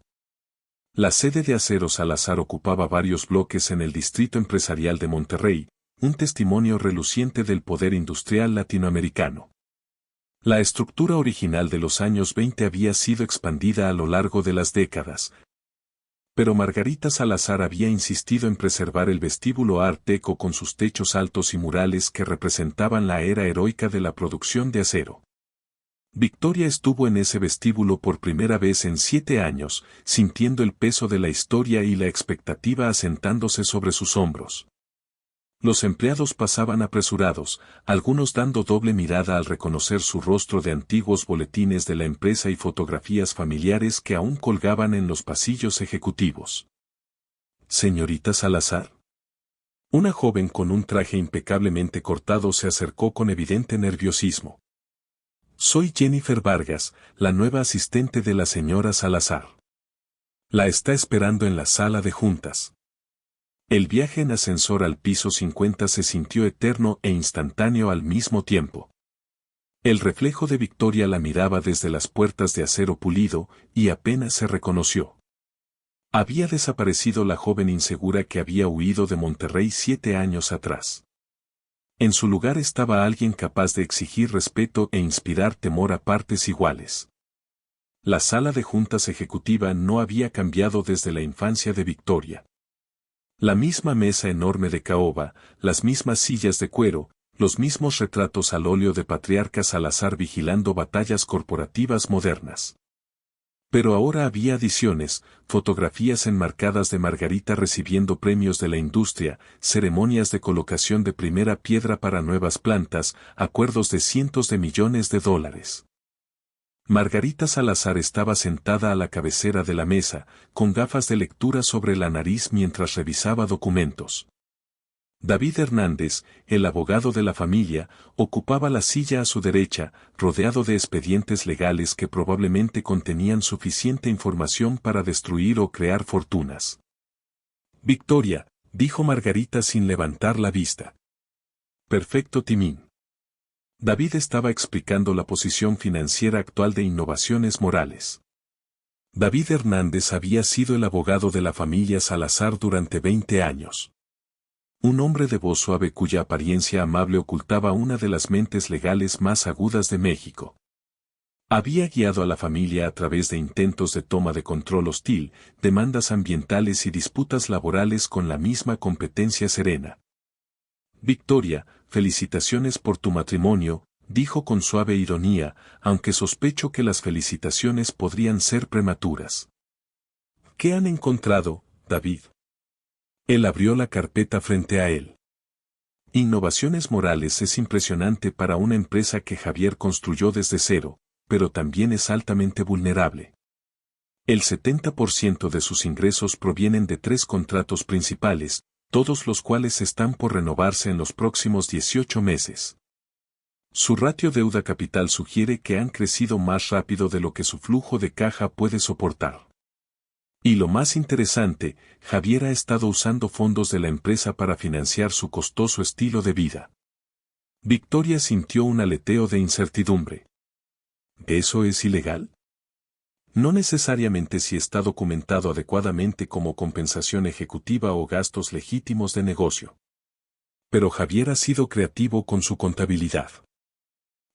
La sede de Acero Salazar ocupaba varios bloques en el distrito empresarial de Monterrey, un testimonio reluciente del poder industrial latinoamericano. La estructura original de los años 20 había sido expandida a lo largo de las décadas. Pero Margarita Salazar había insistido en preservar el vestíbulo Art Deco con sus techos altos y murales que representaban la era heroica de la producción de acero. Victoria estuvo en ese vestíbulo por primera vez en 7 años, sintiendo el peso de la historia y la expectativa asentándose sobre sus hombros. Los empleados pasaban apresurados, algunos dando doble mirada al reconocer su rostro de antiguos boletines de la empresa y fotografías familiares que aún colgaban en los pasillos ejecutivos. ¿Señorita Salazar? Una joven con un traje impecablemente cortado se acercó con evidente nerviosismo. Soy Jennifer Vargas, la nueva asistente de la señora Salazar. La está esperando en la sala de juntas. El viaje en ascensor al piso 50 se sintió eterno e instantáneo al mismo tiempo. El reflejo de Victoria la miraba desde las puertas de acero pulido, y apenas se reconoció. Había desaparecido la joven insegura que había huido de Monterrey 7 años atrás. En su lugar estaba alguien capaz de exigir respeto e inspirar temor a partes iguales. La sala de juntas ejecutiva no había cambiado desde la infancia de Victoria. La misma mesa enorme de caoba, las mismas sillas de cuero, Los mismos retratos al óleo de Patriarca Salazar vigilando batallas corporativas modernas. Pero ahora había adiciones, fotografías enmarcadas de Margarita recibiendo premios de la industria, ceremonias de colocación de primera piedra para nuevas plantas, acuerdos de cientos de millones de dólares. Margarita Salazar estaba sentada a la cabecera de la mesa, con gafas de lectura sobre la nariz mientras revisaba documentos. David Hernández, el abogado de la familia, ocupaba la silla a su derecha, rodeado de expedientes legales que probablemente contenían suficiente información para destruir o crear fortunas. Victoria, dijo Margarita sin levantar la vista. Perfecto timín. David estaba explicando la posición financiera actual de Innovaciones Morales. David Hernández había sido el abogado de la familia Salazar durante 20 años. Un hombre de voz suave cuya apariencia amable ocultaba una de las mentes legales más agudas de México. Había guiado a la familia a través de intentos de toma de control hostil, demandas ambientales y disputas laborales con la misma competencia serena. Victoria, felicitaciones por tu matrimonio, dijo con suave ironía, aunque sospecho que las felicitaciones podrían ser prematuras. ¿Qué han encontrado, David? Él abrió la carpeta frente a él. Innovaciones Morales es impresionante para una empresa que Javier construyó desde cero, pero también es altamente vulnerable. El 70% de sus ingresos provienen de 3 contratos principales, todos los cuales están por renovarse en los próximos 18 meses. Su ratio deuda-capital sugiere que han crecido más rápido de lo que su flujo de caja puede soportar. Y lo más interesante, Javier ha estado usando fondos de la empresa para financiar su costoso estilo de vida. Victoria sintió un aleteo de incertidumbre. ¿Eso es ilegal? No necesariamente si está documentado adecuadamente como compensación ejecutiva o gastos legítimos de negocio. Pero Javier ha sido creativo con su contabilidad.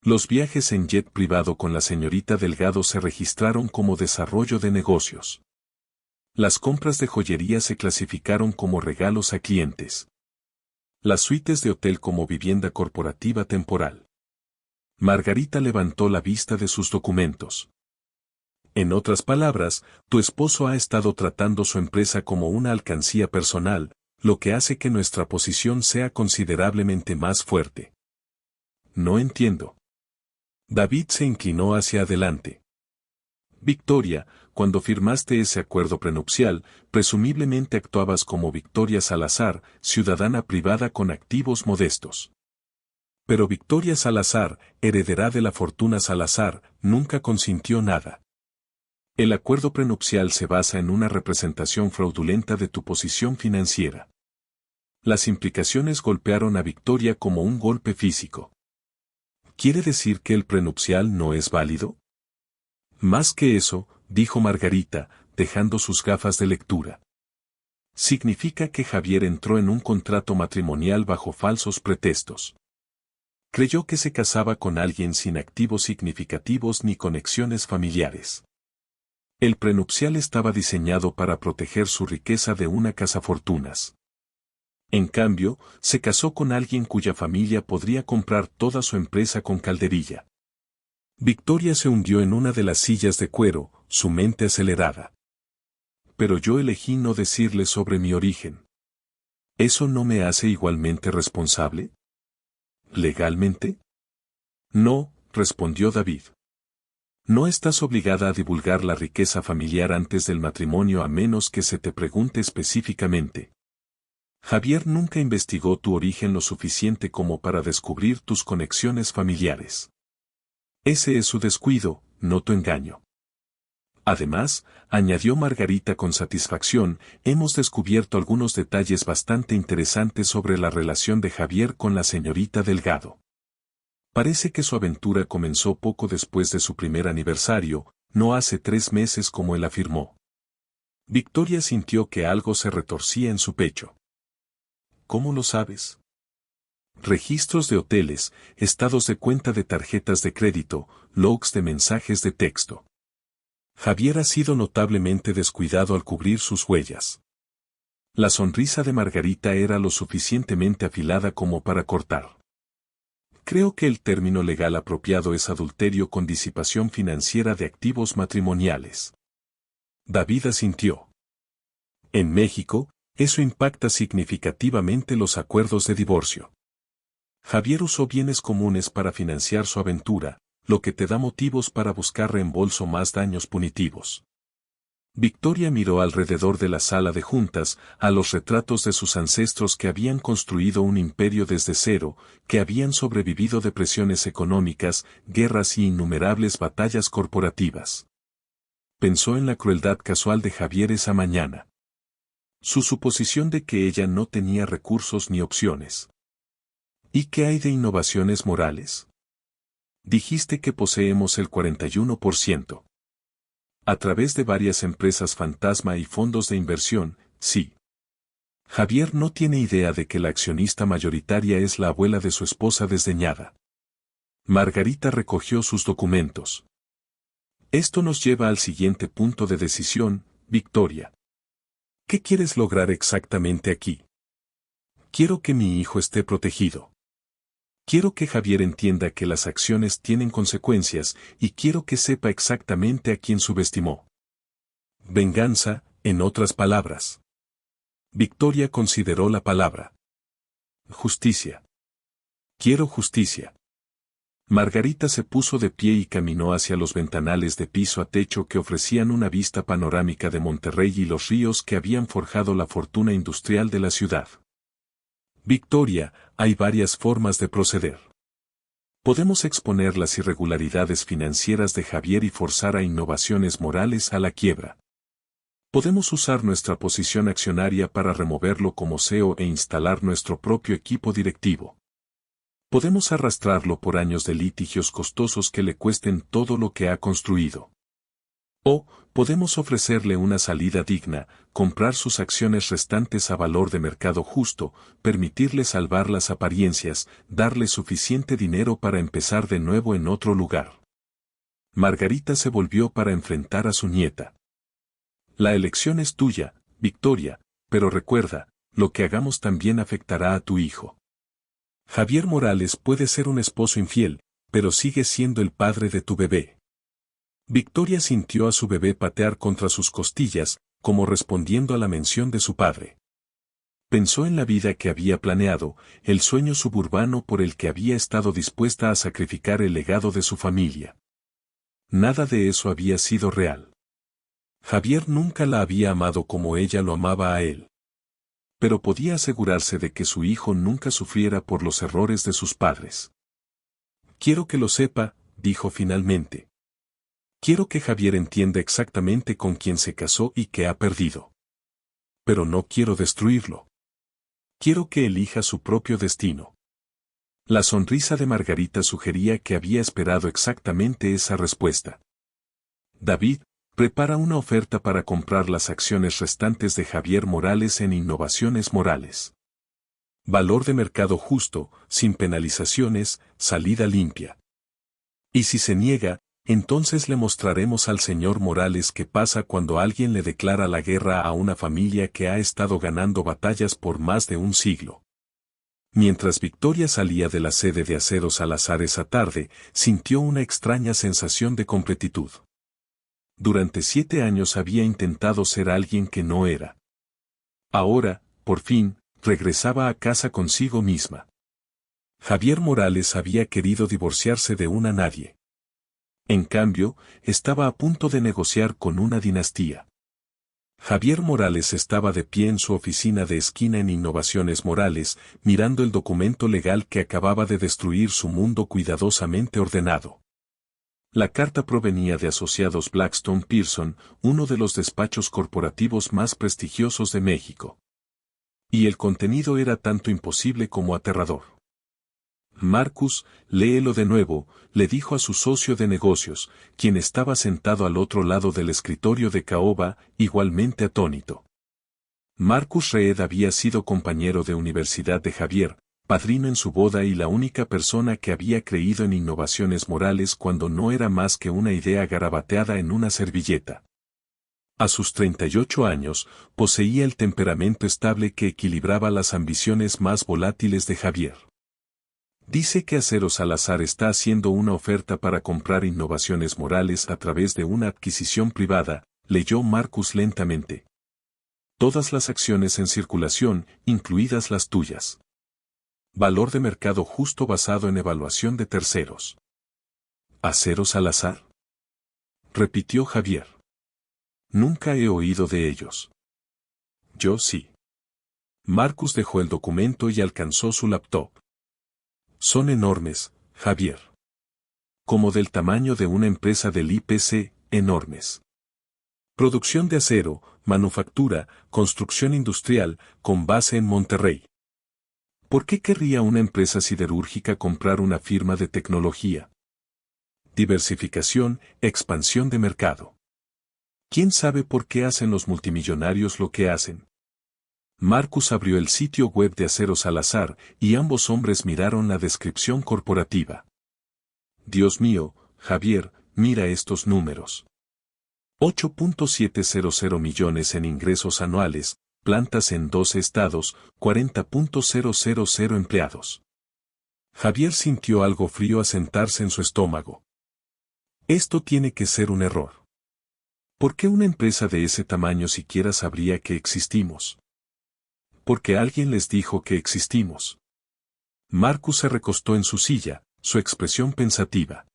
Los viajes en jet privado con la señorita Delgado se registraron como desarrollo de negocios. Las compras de joyería se clasificaron como regalos a clientes. Las suites de hotel como vivienda corporativa temporal. Margarita levantó la vista de sus documentos. En otras palabras, tu esposo ha estado tratando su empresa como una alcancía personal, lo que hace que nuestra posición sea considerablemente más fuerte. No entiendo. David se inclinó hacia adelante. Victoria, cuando firmaste ese acuerdo prenupcial, presumiblemente actuabas como Victoria Salazar, ciudadana privada con activos modestos. Pero Victoria Salazar, heredera de la fortuna Salazar, nunca consintió nada. El acuerdo prenupcial se basa en una representación fraudulenta de tu posición financiera. Las implicaciones golpearon a Victoria como un golpe físico. ¿Quiere decir que el prenupcial no es válido? Más que eso, dijo Margarita, dejando sus gafas de lectura. Significa que Javier entró en un contrato matrimonial bajo falsos pretextos. Creyó que se casaba con alguien sin activos significativos ni conexiones familiares. El prenupcial estaba diseñado para proteger su riqueza de una cazafortunas. En cambio, se casó con alguien cuya familia podría comprar toda su empresa con calderilla. Victoria se hundió en una de las sillas de cuero, su mente acelerada. Pero yo elegí no decirle sobre mi origen. ¿Eso no me hace igualmente responsable? ¿Legalmente? No, respondió David. No estás obligada a divulgar la riqueza familiar antes del matrimonio a menos que se te pregunte específicamente. Javier nunca investigó tu origen lo suficiente como para descubrir tus conexiones familiares. Ese es su descuido, no tu engaño. Además, añadió Margarita con satisfacción, hemos descubierto algunos detalles bastante interesantes sobre la relación de Javier con la señorita Delgado. Parece que su aventura comenzó poco después de su primer aniversario, no hace 3 meses como él afirmó. Victoria sintió que algo se retorcía en su pecho. ¿Cómo lo sabes? Registros de hoteles, estados de cuenta de tarjetas de crédito, logs de mensajes de texto. Javier ha sido notablemente descuidado al cubrir sus huellas. La sonrisa de Margarita era lo suficientemente afilada como para cortar. Creo que el término legal apropiado es adulterio con disipación financiera de activos matrimoniales. David asintió. En México, eso impacta significativamente los acuerdos de divorcio. Javier usó bienes comunes para financiar su aventura, lo que te da motivos para buscar reembolso más daños punitivos. Victoria miró alrededor de la sala de juntas a los retratos de sus ancestros que habían construido un imperio desde cero, que habían sobrevivido depresiones económicas, guerras y innumerables batallas corporativas. Pensó en la crueldad casual de Javier esa mañana. Su suposición de que ella no tenía recursos ni opciones. ¿Y qué hay de innovaciones morales? Dijiste que poseemos el 41%. A través de varias empresas fantasma y fondos de inversión, sí. Javier no tiene idea de que la accionista mayoritaria es la abuela de su esposa desdeñada. Margarita recogió sus documentos. Esto nos lleva al siguiente punto de decisión, Victoria. ¿Qué quieres lograr exactamente aquí? Quiero que mi hijo esté protegido. Quiero que Javier entienda que las acciones tienen consecuencias y quiero que sepa exactamente a quién subestimó. Venganza, en otras palabras. Victoria consideró la palabra. Justicia. Quiero justicia. Margarita se puso de pie y caminó hacia los ventanales de piso a techo que ofrecían una vista panorámica de Monterrey y los ríos que habían forjado la fortuna industrial de la ciudad. Victoria, hay varias formas de proceder. Podemos exponer las irregularidades financieras de Javier y forzar a Innovaciones Morales a la quiebra. Podemos usar nuestra posición accionaria para removerlo como CEO e instalar nuestro propio equipo directivo. Podemos arrastrarlo por años de litigios costosos que le cuesten todo lo que ha construido. O, podemos ofrecerle una salida digna, comprar sus acciones restantes a valor de mercado justo, permitirle salvar las apariencias, darle suficiente dinero para empezar de nuevo en otro lugar. Margarita se volvió para enfrentar a su nieta. La elección es tuya, Victoria, pero recuerda, lo que hagamos también afectará a tu hijo. Javier Morales puede ser un esposo infiel, pero sigue siendo el padre de tu bebé. Victoria sintió a su bebé patear contra sus costillas, como respondiendo a la mención de su padre. Pensó en la vida que había planeado, el sueño suburbano por el que había estado dispuesta a sacrificar el legado de su familia. Nada de eso había sido real. Javier nunca la había amado como ella lo amaba a él. Pero podía asegurarse de que su hijo nunca sufriera por los errores de sus padres. Quiero que lo sepa, dijo finalmente. Quiero que Javier entienda exactamente con quién se casó y qué ha perdido. Pero no quiero destruirlo. Quiero que elija su propio destino. La sonrisa de Margarita sugería que había esperado exactamente esa respuesta. David, prepara una oferta para comprar las acciones restantes de Javier Morales en Innovaciones Morales. Valor de mercado justo, sin penalizaciones, salida limpia. Y si se niega, entonces le mostraremos al señor Morales qué pasa cuando alguien le declara la guerra a una familia que ha estado ganando batallas por más de un siglo. Mientras Victoria salía de la sede de Acero Salazar esa tarde, sintió una extraña sensación de completitud. Durante 7 años había intentado ser alguien que no era. Ahora, por fin, regresaba a casa consigo misma. Javier Morales había querido divorciarse de una nadie. En cambio, estaba a punto de negociar con una dinastía. Javier Morales estaba de pie en su oficina de esquina en Innovaciones Morales, mirando el documento legal que acababa de destruir su mundo cuidadosamente ordenado. La carta provenía de Asociados Blackstone Pearson, uno de los despachos corporativos más prestigiosos de México. Y el contenido era tanto imposible como aterrador. Marcus, léelo de nuevo, le dijo a su socio de negocios, quien estaba sentado al otro lado del escritorio de Caoba, igualmente atónito. Marcus Reed había sido compañero de universidad de Javier, padrino en su boda y la única persona que había creído en Innovaciones Morales cuando no era más que una idea garabateada en una servilleta. A sus 38 años, poseía el temperamento estable que equilibraba las ambiciones más volátiles de Javier. Dice que Aceros Salazar está haciendo una oferta para comprar innovaciones morales a través de una adquisición privada, leyó Marcus lentamente. Todas las acciones en circulación, incluidas las tuyas. Valor de mercado justo basado en evaluación de terceros. ¿Aceros Salazar? Repitió Javier. Nunca he oído de ellos. Yo sí. Marcus dejó el documento y alcanzó su laptop. Son enormes, Javier. Como del tamaño de una empresa del IPC, enormes. Producción de acero, manufactura, construcción industrial, con base en Monterrey. ¿Por qué querría una empresa siderúrgica comprar una firma de tecnología? Diversificación, expansión de mercado. ¿Quién sabe por qué hacen los multimillonarios lo que hacen? Marcus abrió el sitio web de Aceros Salazar y ambos hombres miraron la descripción corporativa. Dios mío, Javier, mira estos números. 8.700 millones en ingresos anuales, plantas en 12 estados, 40.000 empleados. Javier sintió algo frío asentarse en su estómago. Esto tiene que ser un error. ¿Por qué una empresa de ese tamaño siquiera sabría que existimos? Porque alguien les dijo que existimos. Marcus se recostó en su silla, su expresión pensativa.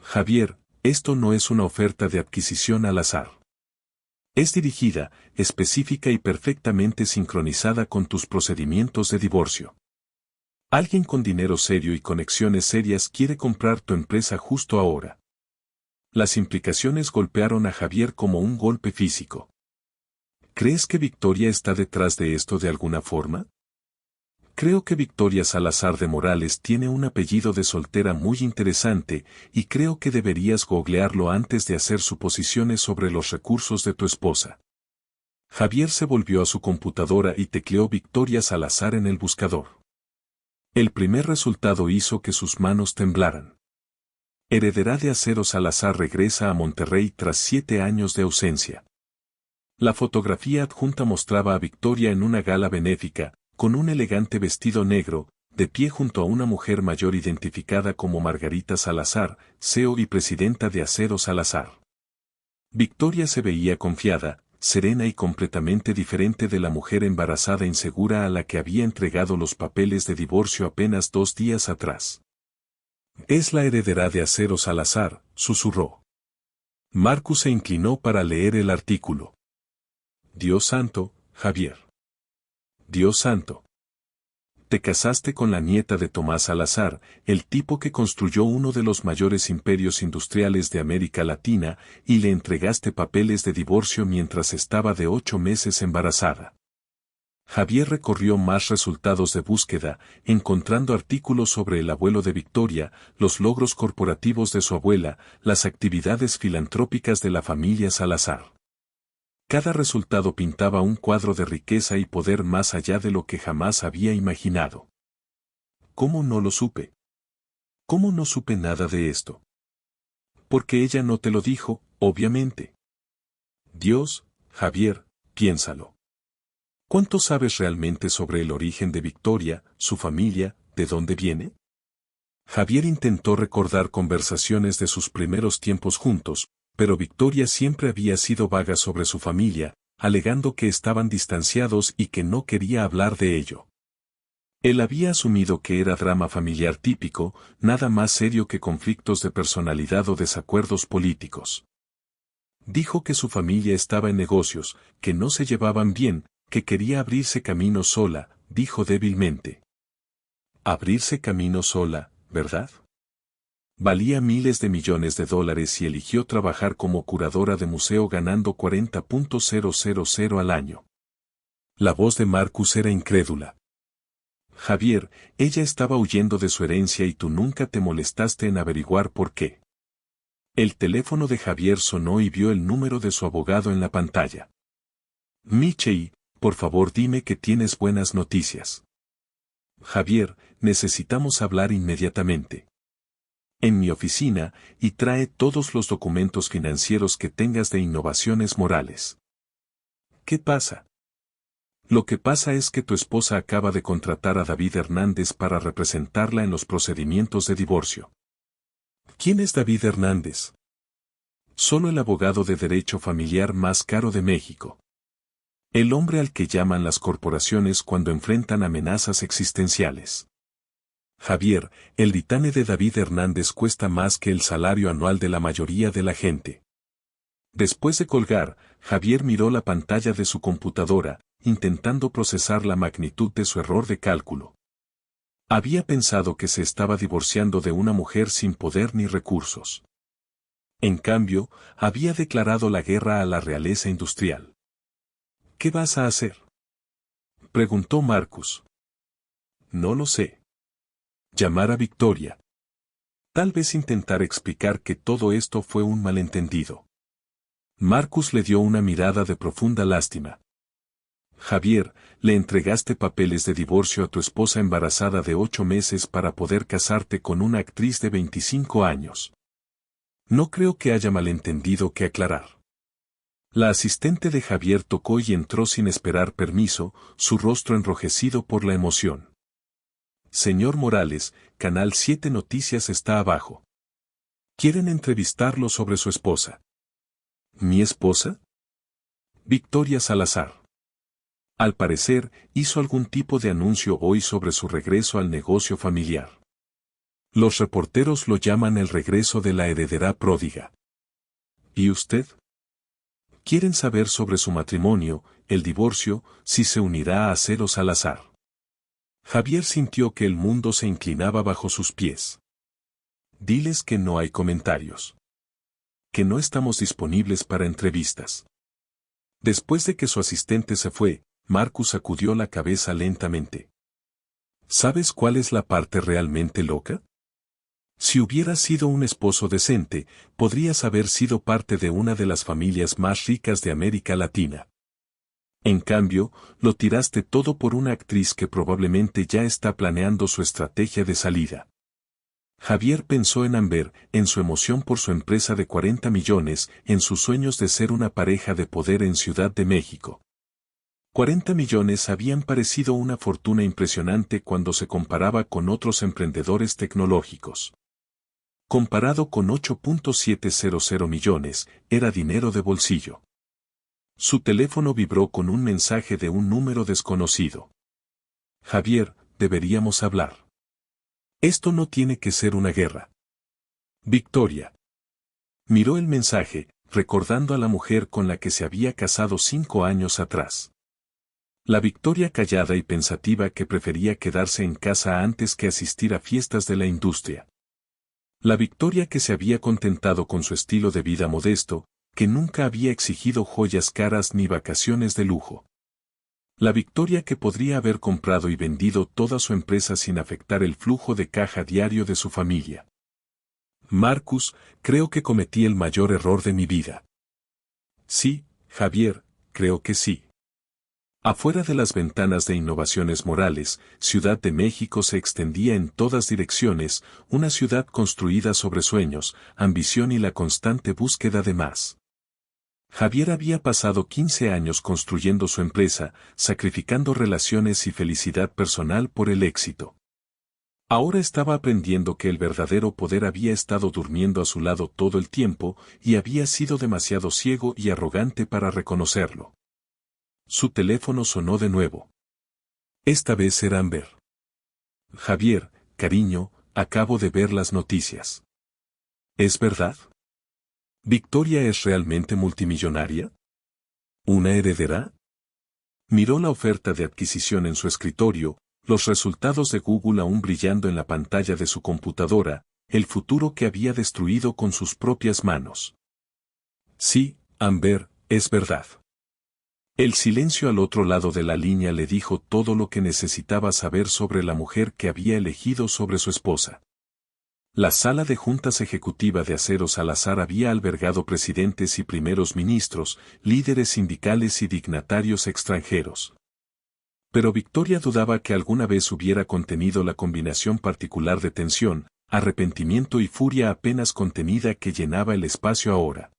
Javier, esto no es una oferta de adquisición al azar. Es dirigida, específica y perfectamente sincronizada con tus procedimientos de divorcio. Alguien con dinero serio y conexiones serias quiere comprar tu empresa justo ahora. Las implicaciones golpearon a Javier como un golpe físico. ¿Crees que Victoria está detrás de esto de alguna forma? Creo que Victoria Salazar de Morales tiene un apellido de soltera muy interesante y creo que deberías googlearlo antes de hacer suposiciones sobre los recursos de tu esposa. Javier se volvió a su computadora y tecleó Victoria Salazar en el buscador. El primer resultado hizo que sus manos temblaran. Heredera de Aceros Salazar regresa a Monterrey tras 7 años de ausencia. La fotografía adjunta mostraba a Victoria en una gala benéfica, con un elegante vestido negro, de pie junto a una mujer mayor identificada como Margarita Salazar, CEO y presidenta de Aceros Salazar. Victoria se veía confiada, serena y completamente diferente de la mujer embarazada insegura a la que había entregado los papeles de divorcio apenas 2 días atrás. Es la heredera de Aceros Salazar, susurró. Marcus se inclinó para leer el artículo. Dios santo, Javier. Dios santo. Te casaste con la nieta de Tomás Salazar, el tipo que construyó uno de los mayores imperios industriales de América Latina, y le entregaste papeles de divorcio mientras estaba de 8 meses embarazada. Javier recorrió más resultados de búsqueda, encontrando artículos sobre el abuelo de Victoria, los logros corporativos de su abuela, las actividades filantrópicas de la familia Salazar. Cada resultado pintaba un cuadro de riqueza y poder más allá de lo que jamás había imaginado. ¿Cómo no lo supe? ¿Cómo no supe nada de esto? Porque ella no te lo dijo, obviamente. Dios, Javier, piénsalo. ¿Cuánto sabes realmente sobre el origen de Victoria, su familia, de dónde viene? Javier intentó recordar conversaciones de sus primeros tiempos juntos, pero Victoria siempre había sido vaga sobre su familia, alegando que estaban distanciados y que no quería hablar de ello. Él había asumido que era drama familiar típico, nada más serio que conflictos de personalidad o desacuerdos políticos. Dijo que su familia estaba en negocios, que no se llevaban bien, que quería abrirse camino sola, dijo débilmente. Abrirse camino sola, ¿verdad? Valía miles de millones de dólares y eligió trabajar como curadora de museo ganando 40.000 al año. La voz de Marcus era incrédula. Javier, ella estaba huyendo de su herencia y tú nunca te molestaste en averiguar por qué. El teléfono de Javier sonó y vio el número de su abogado en la pantalla. Michei, por favor dime que tienes buenas noticias. Javier, necesitamos hablar inmediatamente. En mi oficina, y trae todos los documentos financieros que tengas de Innovaciones Morales. ¿Qué pasa? Lo que pasa es que tu esposa acaba de contratar a David Hernández para representarla en los procedimientos de divorcio. ¿Quién es David Hernández? Solo el abogado de derecho familiar más caro de México. El hombre al que llaman las corporaciones cuando enfrentan amenazas existenciales. Javier, el ritane de David Hernández cuesta más que el salario anual de la mayoría de la gente. Después de colgar, Javier miró la pantalla de su computadora, intentando procesar la magnitud de su error de cálculo. Había pensado que se estaba divorciando de una mujer sin poder ni recursos. En cambio, había declarado la guerra a la realeza industrial. ¿Qué vas a hacer?, preguntó Marcus. No lo sé. Llamar a Victoria. Tal vez intentar explicar que todo esto fue un malentendido. Marcus le dio una mirada de profunda lástima. Javier, le entregaste papeles de divorcio a tu esposa embarazada de 8 meses para poder casarte con una actriz de 25 años. No creo que haya malentendido que aclarar. La asistente de Javier tocó y entró sin esperar permiso, su rostro enrojecido por la emoción. Señor Morales, Canal 7 Noticias está abajo. ¿Quieren entrevistarlo sobre su esposa? ¿Mi esposa? Victoria Salazar. Al parecer, hizo algún tipo de anuncio hoy sobre su regreso al negocio familiar. Los reporteros lo llaman el regreso de la heredera pródiga. ¿Y usted? Quieren saber sobre su matrimonio, el divorcio, si se unirá a Acero Salazar. Javier sintió que el mundo se inclinaba bajo sus pies. Diles que no hay comentarios. Que no estamos disponibles para entrevistas. Después de que su asistente se fue, Marcus sacudió la cabeza lentamente. ¿Sabes cuál es la parte realmente loca? Si hubieras sido un esposo decente, podrías haber sido parte de una de las familias más ricas de América Latina. En cambio, lo tiraste todo por una actriz que probablemente ya está planeando su estrategia de salida. Javier pensó en Amber, en su emoción por su empresa de 40 millones, en sus sueños de ser una pareja de poder en Ciudad de México. 40 millones habían parecido una fortuna impresionante cuando se comparaba con otros emprendedores tecnológicos. Comparado con 8.700 millones, era dinero de bolsillo. Su teléfono vibró con un mensaje de un número desconocido. Javier, deberíamos hablar. Esto no tiene que ser una guerra. Victoria. Miró el mensaje, recordando a la mujer con la que se había casado 5 años atrás. La Victoria callada y pensativa que prefería quedarse en casa antes que asistir a fiestas de la industria. La Victoria que se había contentado con su estilo de vida modesto, que nunca había exigido joyas caras ni vacaciones de lujo. La Victoria que podría haber comprado y vendido toda su empresa sin afectar el flujo de caja diario de su familia. Marcus, creo que cometí el mayor error de mi vida. Sí, Javier, creo que sí. Afuera de las ventanas de Innovaciones Morales, Ciudad de México se extendía en todas direcciones, una ciudad construida sobre sueños, ambición y la constante búsqueda de más. Javier había pasado 15 años construyendo su empresa, sacrificando relaciones y felicidad personal por el éxito. Ahora estaba aprendiendo que el verdadero poder había estado durmiendo a su lado todo el tiempo y había sido demasiado ciego y arrogante para reconocerlo. Su teléfono sonó de nuevo. Esta vez era Amber. Javier, cariño, acabo de ver las noticias. ¿Es verdad? ¿Victoria es realmente multimillonaria? ¿Una heredera? Miró la oferta de adquisición en su escritorio, los resultados de Google aún brillando en la pantalla de su computadora, el futuro que había destruido con sus propias manos. Sí, Amber, es verdad. El silencio al otro lado de la línea le dijo todo lo que necesitaba saber sobre la mujer que había elegido sobre su esposa. La sala de juntas ejecutiva de Acero Salazar había albergado presidentes y primeros ministros, líderes sindicales y dignatarios extranjeros. Pero Victoria dudaba que alguna vez hubiera contenido la combinación particular de tensión, arrepentimiento y furia apenas contenida que llenaba el espacio ahora.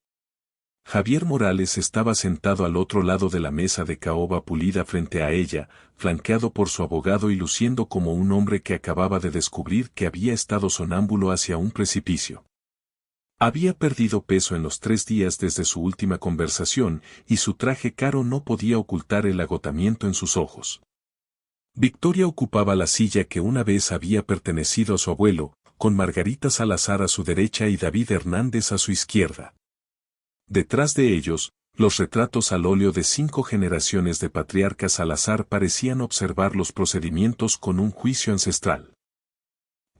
Javier Morales estaba sentado al otro lado de la mesa de caoba pulida frente a ella, flanqueado por su abogado y luciendo como un hombre que acababa de descubrir que había estado sonámbulo hacia un precipicio. Había perdido peso en los 3 días desde su última conversación, y su traje caro no podía ocultar el agotamiento en sus ojos. Victoria ocupaba la silla que una vez había pertenecido a su abuelo, con Margarita Salazar a su derecha y David Hernández a su izquierda. Detrás de ellos, los retratos al óleo de 5 generaciones de patriarcas Salazar parecían observar los procedimientos con un juicio ancestral.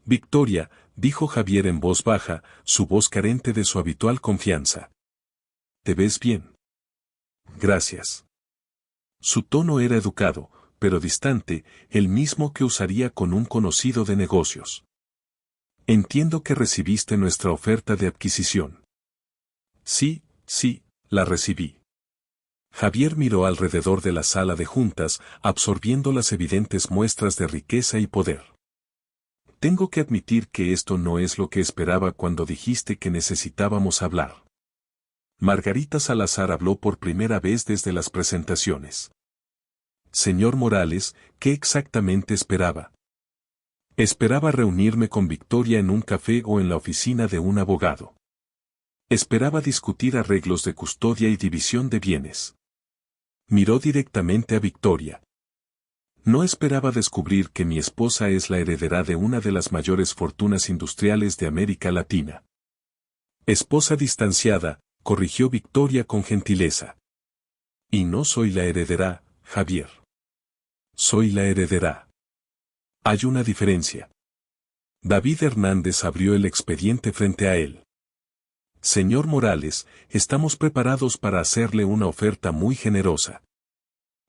Victoria, dijo Javier en voz baja, su voz carente de su habitual confianza. ¿Te ves bien? Gracias. Su tono era educado, pero distante, el mismo que usaría con un conocido de negocios. Entiendo que recibiste nuestra oferta de adquisición. Sí, la recibí. Javier miró alrededor de la sala de juntas, absorbiendo las evidentes muestras de riqueza y poder. Tengo que admitir que esto no es lo que esperaba cuando dijiste que necesitábamos hablar. Margarita Salazar habló por primera vez desde las presentaciones. Señor Morales, ¿qué exactamente esperaba? Esperaba reunirme con Victoria en un café o en la oficina de un abogado. Esperaba discutir arreglos de custodia y división de bienes. Miró directamente a Victoria. No esperaba descubrir que mi esposa es la heredera de una de las mayores fortunas industriales de América Latina. Esposa distanciada, corrigió Victoria con gentileza. Y no soy la heredera, Javier. Soy la heredera. Hay una diferencia. David Hernández abrió el expediente frente a él. Señor Morales, estamos preparados para hacerle una oferta muy generosa.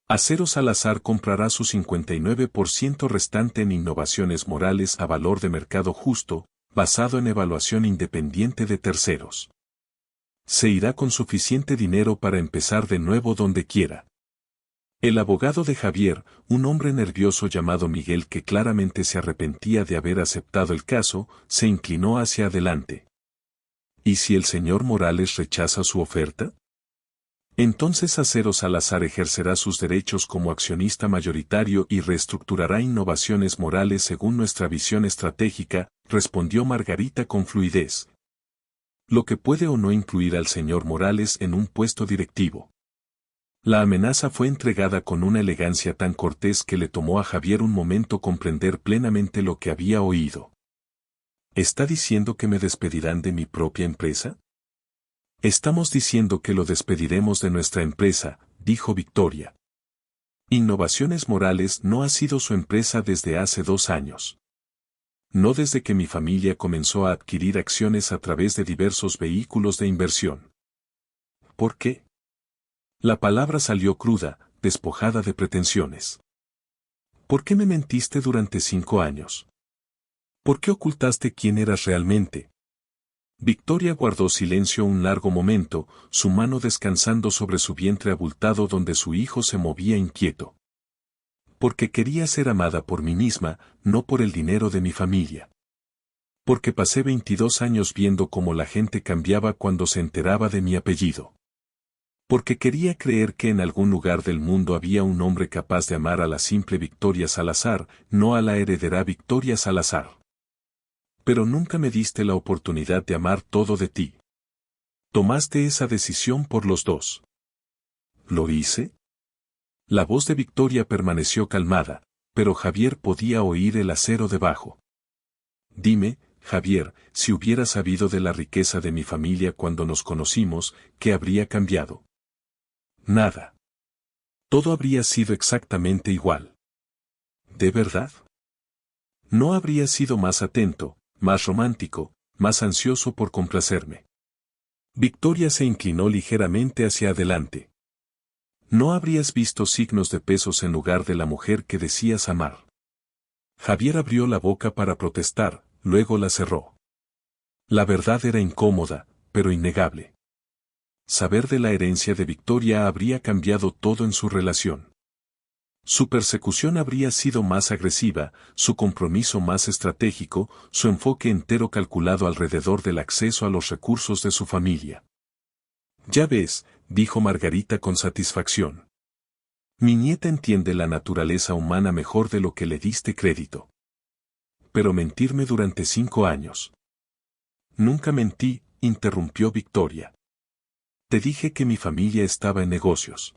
Aceros Salazar comprará su 59% restante en Innovaciones Morales a valor de mercado justo, basado en evaluación independiente de terceros. Se irá con suficiente dinero para empezar de nuevo donde quiera. El abogado de Javier, un hombre nervioso llamado Miguel que claramente se arrepentía de haber aceptado el caso, se inclinó hacia adelante. ¿Y si el señor Morales rechaza su oferta? Entonces Aceros Salazar ejercerá sus derechos como accionista mayoritario y reestructurará Innovaciones Morales según nuestra visión estratégica, respondió Margarita con fluidez. Lo que puede o no incluir al señor Morales en un puesto directivo. La amenaza fue entregada con una elegancia tan cortés que le tomó a Javier un momento comprender plenamente lo que había oído. ¿Está diciendo que me despedirán de mi propia empresa? Estamos diciendo que lo despediremos de nuestra empresa, dijo Victoria. Innovaciones Morales no ha sido su empresa desde hace 2 años. No desde que mi familia comenzó a adquirir acciones a través de diversos vehículos de inversión. ¿Por qué? La palabra salió cruda, despojada de pretensiones. ¿Por qué me mentiste durante 5 años? ¿Por qué ocultaste quién eras realmente? Victoria guardó silencio un largo momento, su mano descansando sobre su vientre abultado donde su hijo se movía inquieto. Porque quería ser amada por mí misma, no por el dinero de mi familia. Porque pasé 22 años viendo cómo la gente cambiaba cuando se enteraba de mi apellido. Porque quería creer que en algún lugar del mundo había un hombre capaz de amar a la simple Victoria Salazar, no a la heredera Victoria Salazar. Pero nunca me diste la oportunidad de amar todo de ti. Tomaste esa decisión por los dos. ¿Lo hice? La voz de Victoria permaneció calmada, pero Javier podía oír el acero debajo. Dime, Javier, si hubiera sabido de la riqueza de mi familia cuando nos conocimos, ¿qué habría cambiado? Nada. Todo habría sido exactamente igual. ¿De verdad? No habría sido más atento, más romántico, más ansioso por complacerme. Victoria se inclinó ligeramente hacia adelante. No habrías visto signos de pesos en lugar de la mujer que decías amar. Javier abrió la boca para protestar, luego la cerró. La verdad era incómoda, pero innegable. Saber de la herencia de Victoria habría cambiado todo en su relación. Su persecución habría sido más agresiva, su compromiso más estratégico, su enfoque entero calculado alrededor del acceso a los recursos de su familia. Ya ves, dijo Margarita con satisfacción. Mi nieta entiende la naturaleza humana mejor de lo que le diste crédito. Pero mentirme durante 5 años. Nunca mentí, interrumpió Victoria. Te dije que mi familia estaba en negocios.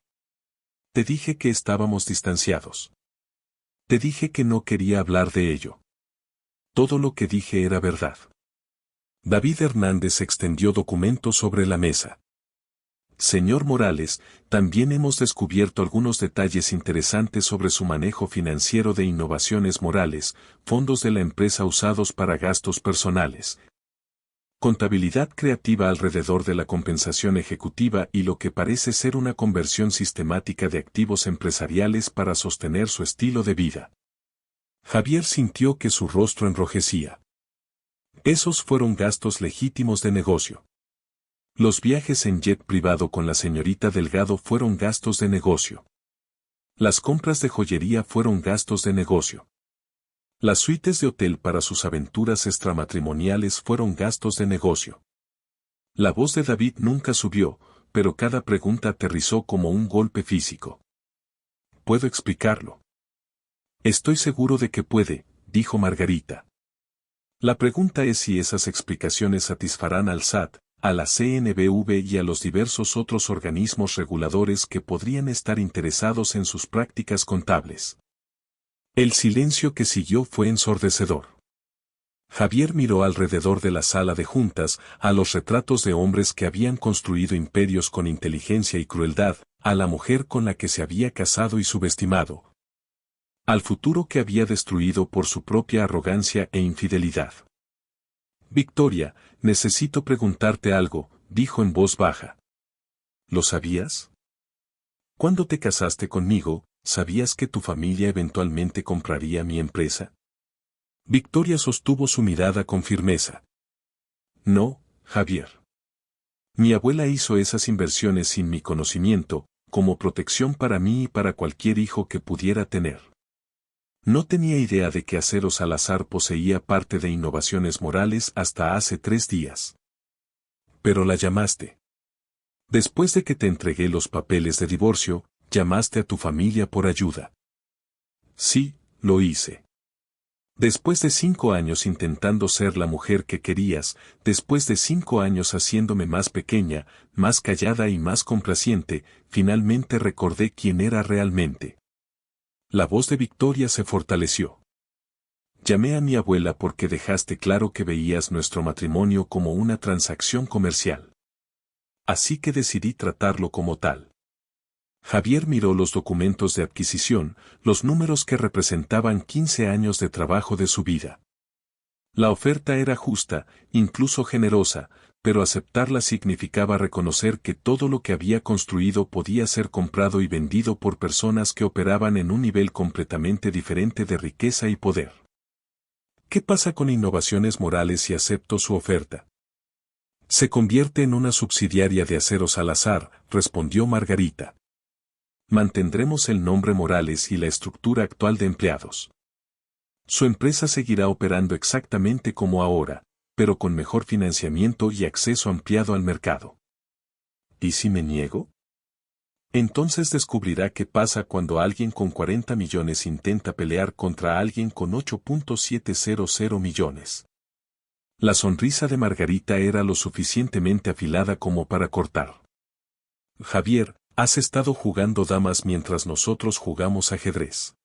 Te dije que estábamos distanciados. Te dije que no quería hablar de ello. Todo lo que dije era verdad. David Hernández extendió documentos sobre la mesa. Señor Morales, también hemos descubierto algunos detalles interesantes sobre su manejo financiero de Innovaciones Morales, fondos de la empresa usados para gastos personales, contabilidad creativa alrededor de la compensación ejecutiva y lo que parece ser una conversión sistemática de activos empresariales para sostener su estilo de vida. Javier sintió que su rostro enrojecía. Esos fueron gastos legítimos de negocio. Los viajes en jet privado con la señorita Delgado fueron gastos de negocio. Las compras de joyería fueron gastos de negocio. Las suites de hotel para sus aventuras extramatrimoniales fueron gastos de negocio. La voz de David nunca subió, pero cada pregunta aterrizó como un golpe físico. ¿Puedo explicarlo? Estoy seguro de que puede, dijo Margarita. La pregunta es si esas explicaciones satisfarán al SAT, a la CNBV y a los diversos otros organismos reguladores que podrían estar interesados en sus prácticas contables. El silencio que siguió fue ensordecedor. Javier miró alrededor de la sala de juntas, a los retratos de hombres que habían construido imperios con inteligencia y crueldad, a la mujer con la que se había casado y subestimado, al futuro que había destruido por su propia arrogancia e infidelidad. Victoria, necesito preguntarte algo, dijo en voz baja. ¿Lo sabías? Cuando te casaste conmigo, ¿sabías que tu familia eventualmente compraría mi empresa? Victoria sostuvo su mirada con firmeza. No, Javier. Mi abuela hizo esas inversiones sin mi conocimiento, como protección para mí y para cualquier hijo que pudiera tener. No tenía idea de que Acero Salazar poseía parte de Innovaciones Morales hasta hace 3 días. Pero la llamaste. Después de que te entregué los papeles de divorcio, llamaste a tu familia por ayuda. Sí, lo hice. Después de 5 años intentando ser la mujer que querías, después de 5 años haciéndome más pequeña, más callada y más complaciente, finalmente recordé quién era realmente. La voz de Victoria se fortaleció. Llamé a mi abuela porque dejaste claro que veías nuestro matrimonio como una transacción comercial. Así que decidí tratarlo como tal. Javier miró los documentos de adquisición, los números que representaban 15 años de trabajo de su vida. La oferta era justa, incluso generosa, pero aceptarla significaba reconocer que todo lo que había construido podía ser comprado y vendido por personas que operaban en un nivel completamente diferente de riqueza y poder. ¿Qué pasa con Innovaciones Morales si acepto su oferta? Se convierte en una subsidiaria de Acero Salazar, respondió Margarita. Mantendremos el nombre Morales y la estructura actual de empleados. Su empresa seguirá operando exactamente como ahora, pero con mejor financiamiento y acceso ampliado al mercado. ¿Y si me niego? Entonces descubrirá qué pasa cuando alguien con 40 millones intenta pelear contra alguien con 8.700 millones. La sonrisa de Margarita era lo suficientemente afilada como para cortar. Javier, has estado jugando damas mientras nosotros jugamos ajedrez.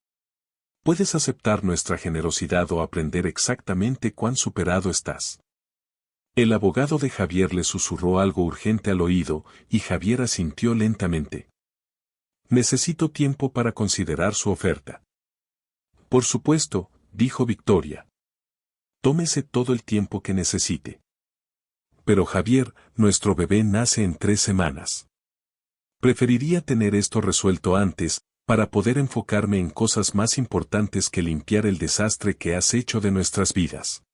Puedes aceptar nuestra generosidad o aprender exactamente cuán superado estás. El abogado de Javier le susurró algo urgente al oído, y Javier asintió lentamente. Necesito tiempo para considerar su oferta. Por supuesto, dijo Victoria. Tómese todo el tiempo que necesite. Pero Javier, nuestro bebé nace en 3 semanas. Preferiría tener esto resuelto antes, para poder enfocarme en cosas más importantes que limpiar el desastre que has hecho de nuestras vidas.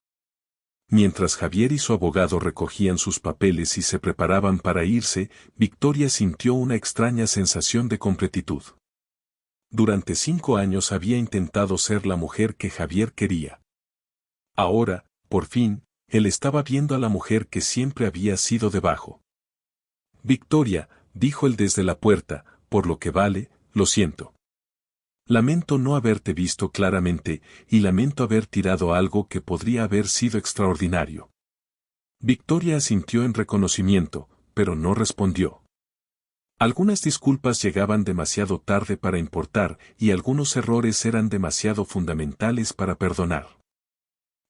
Mientras Javier y su abogado recogían sus papeles y se preparaban para irse, Victoria sintió una extraña sensación de completitud. Durante 5 años había intentado ser la mujer que Javier quería. Ahora, por fin, él estaba viendo a la mujer que siempre había sido debajo. Victoria, dijo él desde la puerta, por lo que vale, lo siento. Lamento no haberte visto claramente, y lamento haber tirado algo que podría haber sido extraordinario. Victoria asintió en reconocimiento, pero no respondió. Algunas disculpas llegaban demasiado tarde para importar, y algunos errores eran demasiado fundamentales para perdonar.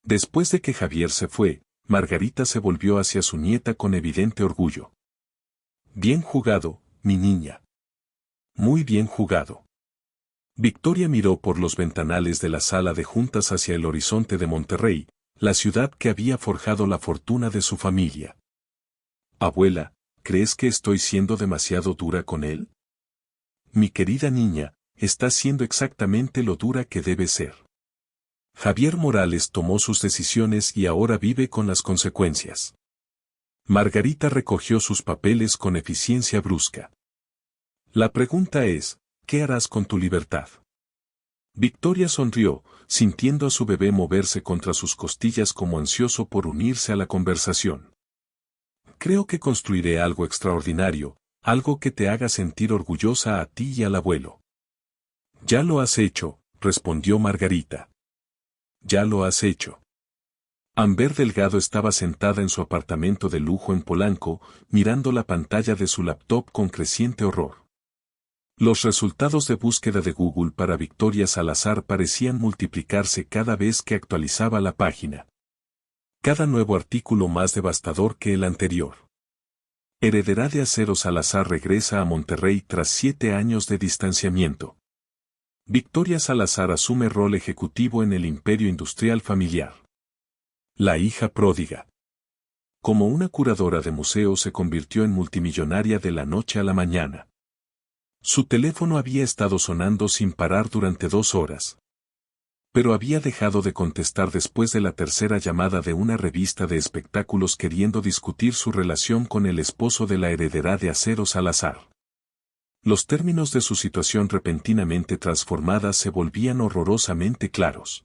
Después de que Javier se fue, Margarita se volvió hacia su nieta con evidente orgullo. Bien jugado, mi niña. Muy bien jugado. Victoria miró por los ventanales de la sala de juntas hacia el horizonte de Monterrey, la ciudad que había forjado la fortuna de su familia. Abuela, ¿crees que estoy siendo demasiado dura con él? Mi querida niña, estás siendo exactamente lo dura que debe ser. Javier Morales tomó sus decisiones y ahora vive con las consecuencias. Margarita recogió sus papeles con eficiencia brusca. La pregunta es, ¿qué harás con tu libertad? Victoria sonrió, sintiendo a su bebé moverse contra sus costillas como ansioso por unirse a la conversación. Creo que construiré algo extraordinario, algo que te haga sentir orgullosa a ti y al abuelo. Ya lo has hecho, respondió Margarita. Ya lo has hecho. Amber Delgado estaba sentada en su apartamento de lujo en Polanco, mirando la pantalla de su laptop con creciente horror. Los resultados de búsqueda de Google para Victoria Salazar parecían multiplicarse cada vez que actualizaba la página. Cada nuevo artículo más devastador que el anterior. Heredera de Acero Salazar regresa a Monterrey tras 7 años de distanciamiento. Victoria Salazar asume rol ejecutivo en el imperio industrial familiar. La hija pródiga. Como una curadora de museos se convirtió en multimillonaria de la noche a la mañana. Su teléfono había estado sonando sin parar durante 2 horas. Pero había dejado de contestar después de la tercera llamada de una revista de espectáculos queriendo discutir su relación con el esposo de la heredera de Acero Salazar. Los términos de su situación repentinamente transformada se volvían horrorosamente claros.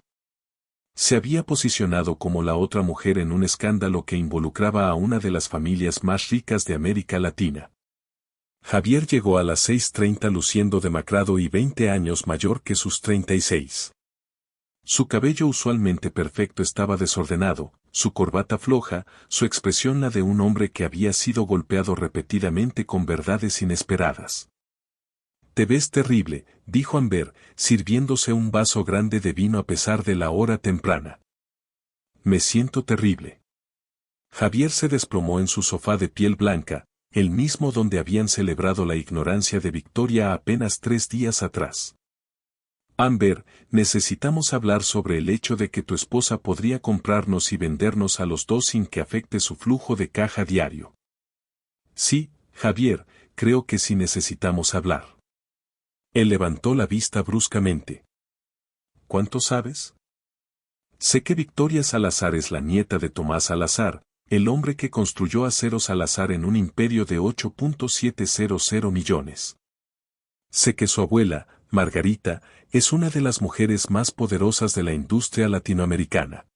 Se había posicionado como la otra mujer en un escándalo que involucraba a una de las familias más ricas de América Latina. Javier llegó a las 6:30 luciendo demacrado y 20 años mayor que sus 36. Su cabello usualmente perfecto estaba desordenado, su corbata floja, su expresión la de un hombre que había sido golpeado repetidamente con verdades inesperadas. Te ves terrible, dijo Amber, sirviéndose un vaso grande de vino a pesar de la hora temprana. Me siento terrible. Javier se desplomó en su sofá de piel blanca, el mismo donde habían celebrado la ignorancia de Victoria apenas 3 días atrás. Amber, necesitamos hablar sobre el hecho de que tu esposa podría comprarnos y vendernos a los dos sin que afecte su flujo de caja diario. Sí, Javier, creo que sí necesitamos hablar. Él levantó la vista bruscamente. ¿Cuánto sabes? Sé que Victoria Salazar es la nieta de Tomás Salazar, el hombre que construyó Acero Salazar en un imperio de 8.700 millones. Sé que su abuela, Margarita, es una de las mujeres más poderosas de la industria latinoamericana.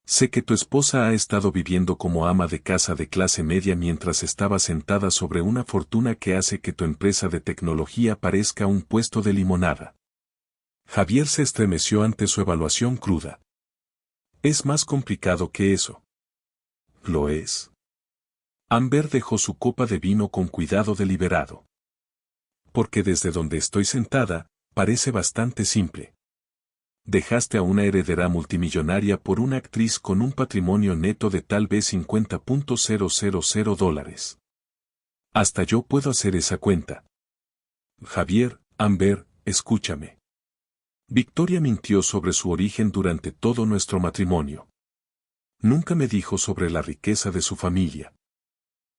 Sé que tu esposa ha estado viviendo como ama de casa de clase media mientras estaba sentada sobre una fortuna que hace que tu empresa de tecnología parezca un puesto de limonada. Javier se estremeció ante su evaluación cruda. Es más complicado que eso. ¿Lo es? Amber dejó su copa de vino con cuidado deliberado. Porque desde donde estoy sentada, parece bastante simple. Dejaste a una heredera multimillonaria por una actriz con un patrimonio neto de tal vez $50,000. Hasta yo puedo hacer esa cuenta. Javier, Amber, escúchame. Victoria mintió sobre su origen durante todo nuestro matrimonio. Nunca me dijo sobre la riqueza de su familia.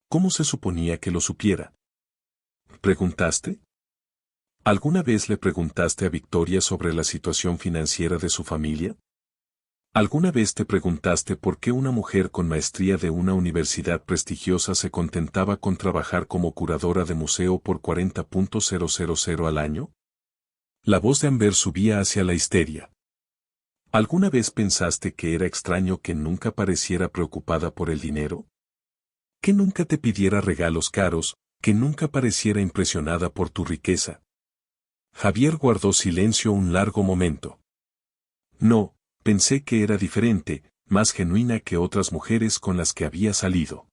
¿Cómo se suponía que lo supiera? ¿Preguntaste? ¿Alguna vez le preguntaste a Victoria sobre la situación financiera de su familia? ¿Alguna vez te preguntaste por qué una mujer con maestría de una universidad prestigiosa se contentaba con trabajar como curadora de museo por $40,000 al año? La voz de Amber subía hacia la histeria. ¿Alguna vez pensaste que era extraño que nunca pareciera preocupada por el dinero? Que nunca te pidiera regalos caros, que nunca pareciera impresionada por tu riqueza. Javier guardó silencio un largo momento. No, pensé que era diferente, más genuina que otras mujeres con las que había salido.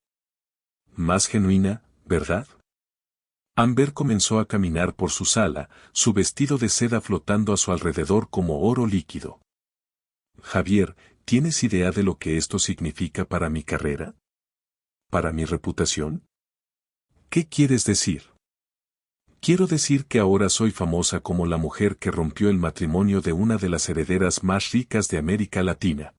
Más genuina, ¿verdad? Amber comenzó a caminar por su sala, su vestido de seda flotando a su alrededor como oro líquido. Javier, ¿tienes idea de lo que esto significa para mi carrera? ¿Para mi reputación? ¿Qué quieres decir? Quiero decir que ahora soy famosa como la mujer que rompió el matrimonio de una de las herederas más ricas de América Latina.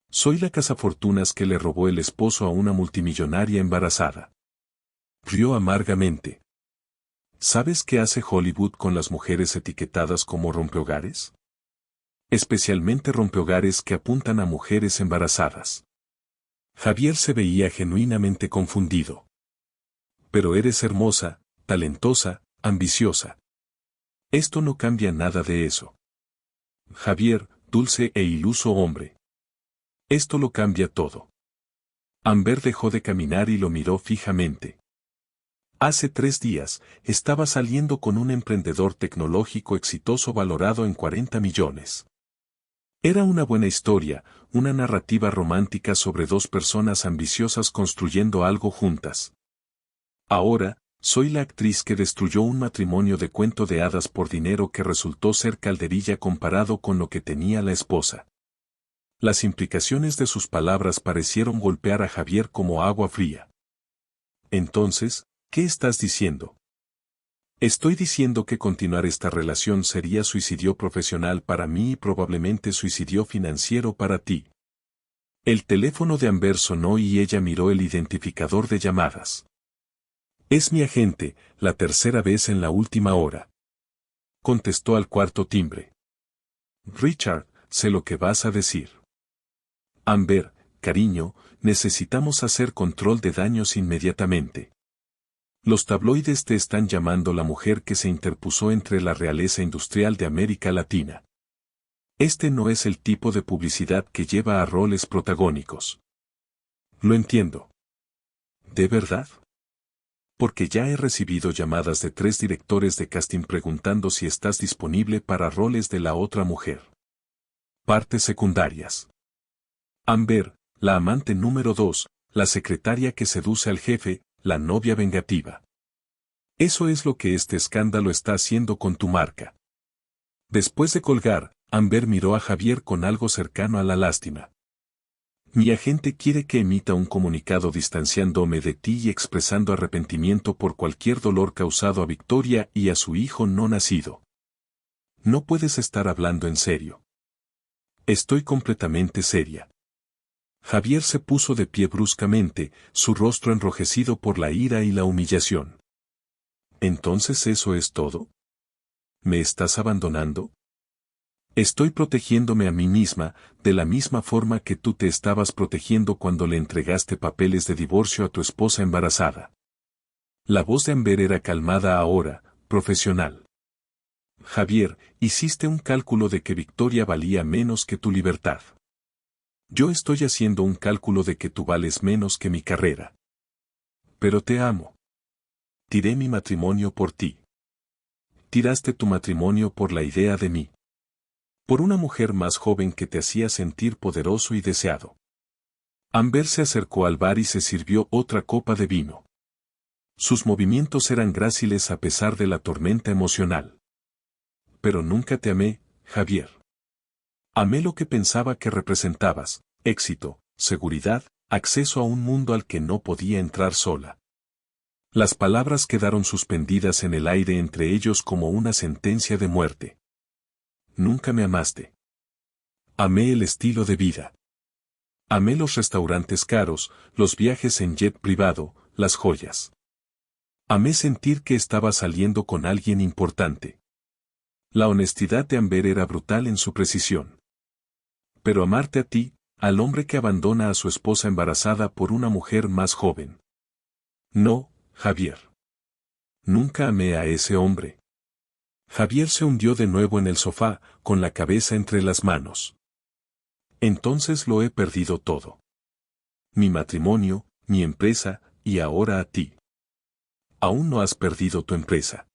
Soy la cazafortunas que le robó el esposo a una multimillonaria embarazada. Rió amargamente. ¿Sabes qué hace Hollywood con las mujeres etiquetadas como rompehogares? Especialmente rompehogares que apuntan a mujeres embarazadas. Javier se veía genuinamente confundido. Pero eres hermosa, talentosa, ambiciosa. Esto no cambia nada de eso. Javier, dulce e iluso hombre. Esto lo cambia todo. Amber dejó de caminar y lo miró fijamente. Hace 3 días, estaba saliendo con un emprendedor tecnológico exitoso valorado en 40 millones. Era una buena historia, una narrativa romántica sobre 2 personas ambiciosas construyendo algo juntas. Ahora, soy la actriz que destruyó un matrimonio de cuento de hadas por dinero que resultó ser calderilla comparado con lo que tenía la esposa. Las implicaciones de sus palabras parecieron golpear a Javier como agua fría. Entonces, ¿qué estás diciendo? Estoy diciendo que continuar esta relación sería suicidio profesional para mí y probablemente suicidio financiero para ti. El teléfono de Amber sonó y ella miró el identificador de llamadas. Es mi agente, la 3ª vez en la última hora. Contestó al 4º timbre. Richard, sé lo que vas a decir. Amber, cariño, necesitamos hacer control de daños inmediatamente. Los tabloides te están llamando la mujer que se interpuso entre la realeza industrial de América Latina. Este no es el tipo de publicidad que lleva a roles protagónicos. Lo entiendo. ¿De verdad? Porque ya he recibido llamadas de 3 directores de casting preguntando si estás disponible para roles de la otra mujer. Partes secundarias. Amber, la amante número 2, la secretaria que seduce al jefe, la novia vengativa. Eso es lo que este escándalo está haciendo con tu marca. Después de colgar, Amber miró a Javier con algo cercano a la lástima. Mi agente quiere que emita un comunicado distanciándome de ti y expresando arrepentimiento por cualquier dolor causado a Victoria y a su hijo no nacido. No puedes estar hablando en serio. Estoy completamente seria. Javier se puso de pie bruscamente, su rostro enrojecido por la ira y la humillación. ¿Entonces eso es todo? ¿Me estás abandonando? Estoy protegiéndome a mí misma, de la misma forma que tú te estabas protegiendo cuando le entregaste papeles de divorcio a tu esposa embarazada. La voz de Amber era calmada ahora, profesional. Javier, hiciste un cálculo de que Victoria valía menos que tu libertad. Yo estoy haciendo un cálculo de que tú vales menos que mi carrera. Pero te amo. Tiré mi matrimonio por ti. Tiraste tu matrimonio por la idea de mí. Por una mujer más joven que te hacía sentir poderoso y deseado. Amber se acercó al bar y se sirvió otra copa de vino. Sus movimientos eran gráciles a pesar de la tormenta emocional. Pero nunca te amé, Javier. Amé lo que pensaba que representabas, éxito, seguridad, acceso a un mundo al que no podía entrar sola. Las palabras quedaron suspendidas en el aire entre ellos como una sentencia de muerte. Nunca me amaste. Amé el estilo de vida. Amé los restaurantes caros, los viajes en jet privado, las joyas. Amé sentir que estaba saliendo con alguien importante. La honestidad de Amber era brutal en su precisión. Pero amarte a ti, al hombre que abandona a su esposa embarazada por una mujer más joven. No, Javier. Nunca amé a ese hombre. Javier se hundió de nuevo en el sofá, con la cabeza entre las manos. Entonces lo he perdido todo. Mi matrimonio, mi empresa, y ahora a ti. Aún no has perdido tu empresa.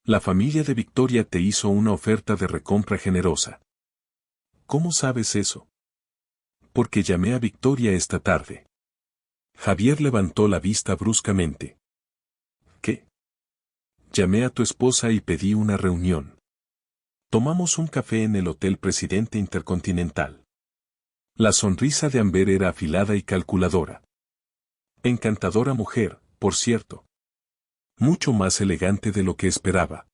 La familia de Victoria te hizo una oferta de recompra generosa. ¿Cómo sabes eso? Porque llamé a Victoria esta tarde. Javier levantó la vista bruscamente. ¿Qué? Llamé a tu esposa y pedí una reunión. Tomamos un café en el Hotel Presidente Intercontinental. La sonrisa de Amber era afilada y calculadora. Encantadora mujer, por cierto. Mucho más elegante de lo que esperaba.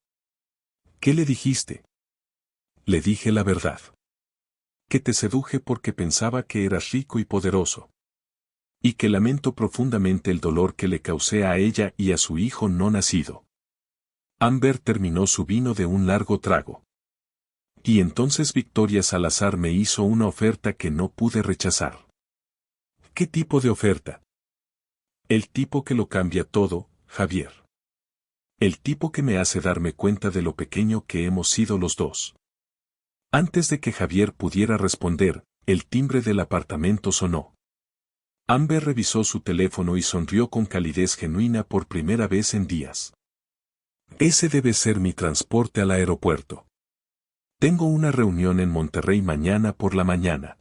¿Qué le dijiste? Le dije la verdad. Que te seduje porque pensaba que eras rico y poderoso. Y que lamento profundamente el dolor que le causé a ella y a su hijo no nacido. Amber terminó su vino de un largo trago. Y entonces Victoria Salazar me hizo una oferta que no pude rechazar. ¿Qué tipo de oferta? El tipo que lo cambia todo, Javier. El tipo que me hace darme cuenta de lo pequeño que hemos sido los dos. Antes de que Javier pudiera responder, el timbre del apartamento sonó. Amber revisó su teléfono y sonrió con calidez genuina por primera vez en días. Ese debe ser mi transporte al aeropuerto. Tengo una reunión en Monterrey mañana por la mañana.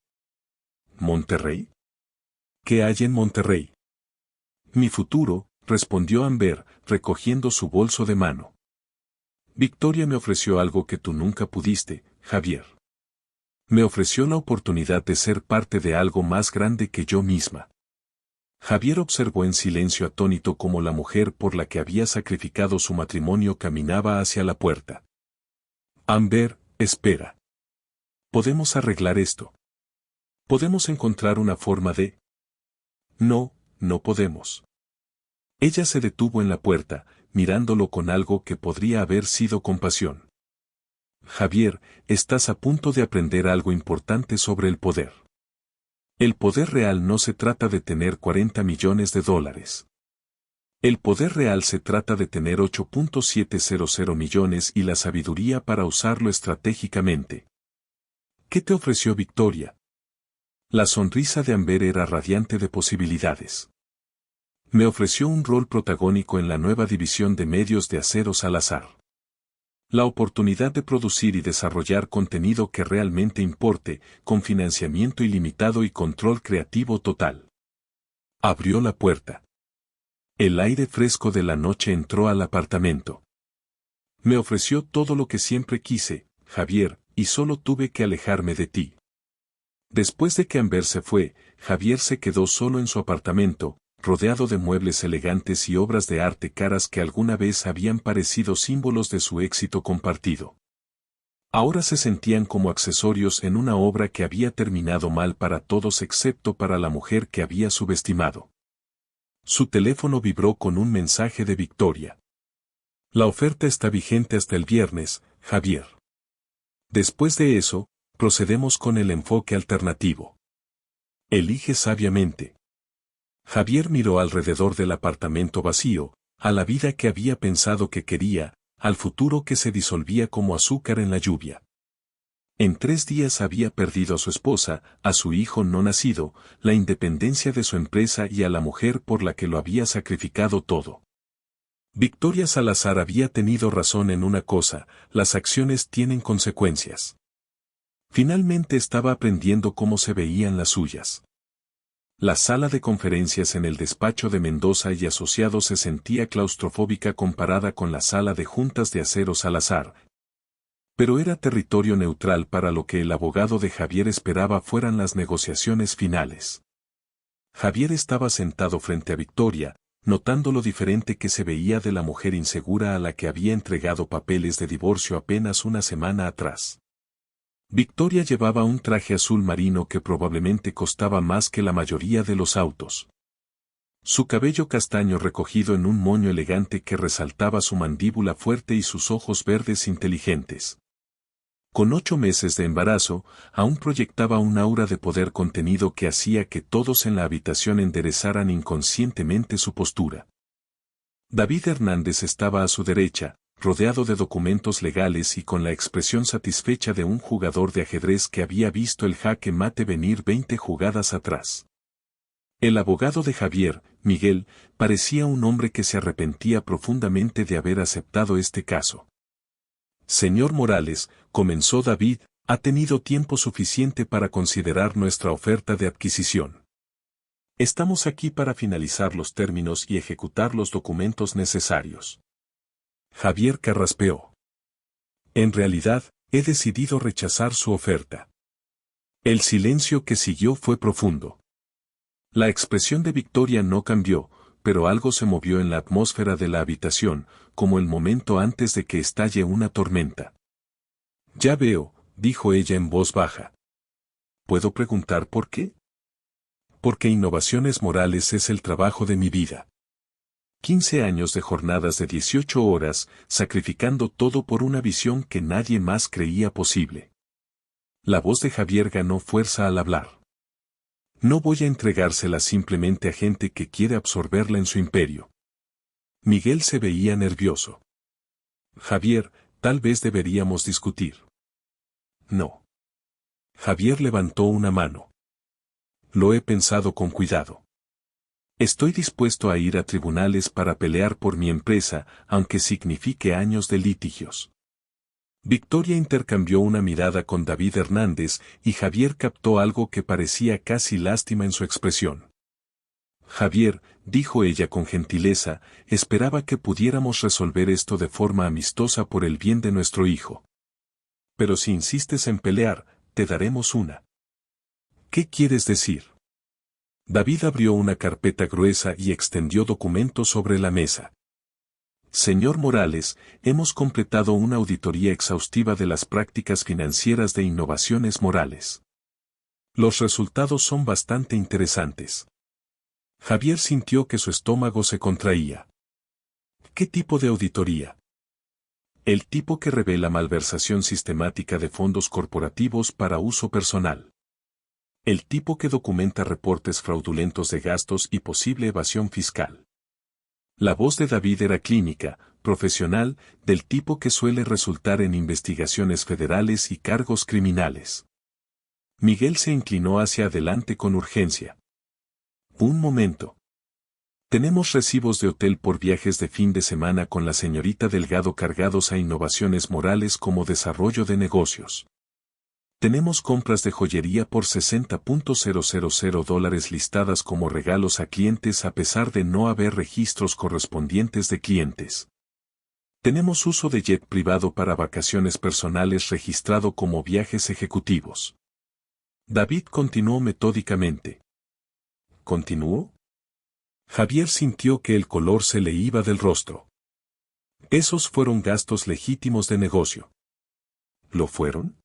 ¿Monterrey? ¿Qué hay en Monterrey? Mi futuro, respondió Amber, recogiendo su bolso de mano. Victoria me ofreció algo que tú nunca pudiste, Javier. Me ofreció la oportunidad de ser parte de algo más grande que yo misma. Javier observó en silencio atónito cómo la mujer por la que había sacrificado su matrimonio caminaba hacia la puerta. Amber, espera. ¿Podemos arreglar esto? ¿Podemos encontrar una forma de...? No, no podemos. Ella se detuvo en la puerta, mirándolo con algo que podría haber sido compasión. Javier, estás a punto de aprender algo importante sobre el poder. El poder real no se trata de tener 40 millones de dólares. El poder real se trata de tener 8.700 millones y la sabiduría para usarlo estratégicamente. ¿Qué te ofreció Victoria? La sonrisa de Amber era radiante de posibilidades. Me ofreció un rol protagónico en la nueva división de medios de Acero Salazar. La oportunidad de producir y desarrollar contenido que realmente importe, con financiamiento ilimitado y control creativo total. Abrió la puerta. El aire fresco de la noche entró al apartamento. Me ofreció todo lo que siempre quise, Javier, y solo tuve que alejarme de ti. Después de que Amber se fue, Javier se quedó solo en su apartamento, rodeado de muebles elegantes y obras de arte caras que alguna vez habían parecido símbolos de su éxito compartido. Ahora se sentían como accesorios en una obra que había terminado mal para todos excepto para la mujer que había subestimado. Su teléfono vibró con un mensaje de Victoria. La oferta está vigente hasta el viernes, Javier. Después de eso, procedemos con el enfoque alternativo. Elige sabiamente. Javier miró alrededor del apartamento vacío, a la vida que había pensado que quería, al futuro que se disolvía como azúcar en la lluvia. En 3 días había perdido a su esposa, a su hijo no nacido, la independencia de su empresa y a la mujer por la que lo había sacrificado todo. Victoria Salazar había tenido razón en una cosa, las acciones tienen consecuencias. Finalmente estaba aprendiendo cómo se veían las suyas. La sala de conferencias en el despacho de Mendoza y Asociados se sentía claustrofóbica comparada con la sala de juntas de Acero Salazar. Pero era territorio neutral para lo que el abogado de Javier esperaba fueran las negociaciones finales. Javier estaba sentado frente a Victoria, notando lo diferente que se veía de la mujer insegura a la que había entregado papeles de divorcio apenas una semana atrás. Victoria llevaba un traje azul marino que probablemente costaba más que la mayoría de los autos. Su cabello castaño recogido en un moño elegante que resaltaba su mandíbula fuerte y sus ojos verdes inteligentes. Con 8 meses de embarazo, aún proyectaba un aura de poder contenido que hacía que todos en la habitación enderezaran inconscientemente su postura. David Hernández estaba a su derecha, rodeado de documentos legales y con la expresión satisfecha de un jugador de ajedrez que había visto el jaque mate venir 20 jugadas atrás. El abogado de Javier, Miguel, parecía un hombre que se arrepentía profundamente de haber aceptado este caso. Señor Morales, comenzó David, ha tenido tiempo suficiente para considerar nuestra oferta de adquisición. Estamos aquí para finalizar los términos y ejecutar los documentos necesarios. Javier carraspeó. En realidad, he decidido rechazar su oferta. El silencio que siguió fue profundo. La expresión de Victoria no cambió, pero algo se movió en la atmósfera de la habitación, como el momento antes de que estalle una tormenta. Ya veo, dijo ella en voz baja. ¿Puedo preguntar por qué? Porque Innovaciones Morales es el trabajo de mi vida. 15 años de jornadas de 18 horas, sacrificando todo por una visión que nadie más creía posible. La voz de Javier ganó fuerza al hablar. No voy a entregársela simplemente a gente que quiere absorberla en su imperio. Miguel se veía nervioso. Javier, tal vez deberíamos discutir. No. Javier levantó una mano. Lo he pensado con cuidado. Estoy dispuesto a ir a tribunales para pelear por mi empresa, aunque signifique años de litigios. Victoria intercambió una mirada con David Hernández y Javier captó algo que parecía casi lástima en su expresión. Javier, dijo ella con gentileza, esperaba que pudiéramos resolver esto de forma amistosa por el bien de nuestro hijo. Pero si insistes en pelear, te daremos una. ¿Qué quieres decir? David abrió una carpeta gruesa y extendió documentos sobre la mesa. Señor Morales, hemos completado una auditoría exhaustiva de las prácticas financieras de Innovaciones Morales. Los resultados son bastante interesantes. Javier sintió que su estómago se contraía. ¿Qué tipo de auditoría? El tipo que revela malversación sistemática de fondos corporativos para uso personal. El tipo que documenta reportes fraudulentos de gastos y posible evasión fiscal. La voz de David era clínica, profesional, del tipo que suele resultar en investigaciones federales y cargos criminales. Miguel se inclinó hacia adelante con urgencia. Un momento. Tenemos recibos de hotel por viajes de fin de semana con la señorita Delgado cargados a Innovaciones Morales como desarrollo de negocios. Tenemos compras de joyería por $60,000 listadas como regalos a clientes a pesar de no haber registros correspondientes de clientes. Tenemos uso de jet privado para vacaciones personales registrado como viajes ejecutivos. David continuó metódicamente. ¿Continuó? Javier sintió que el color se le iba del rostro. Esos fueron gastos legítimos de negocio. ¿Lo fueron?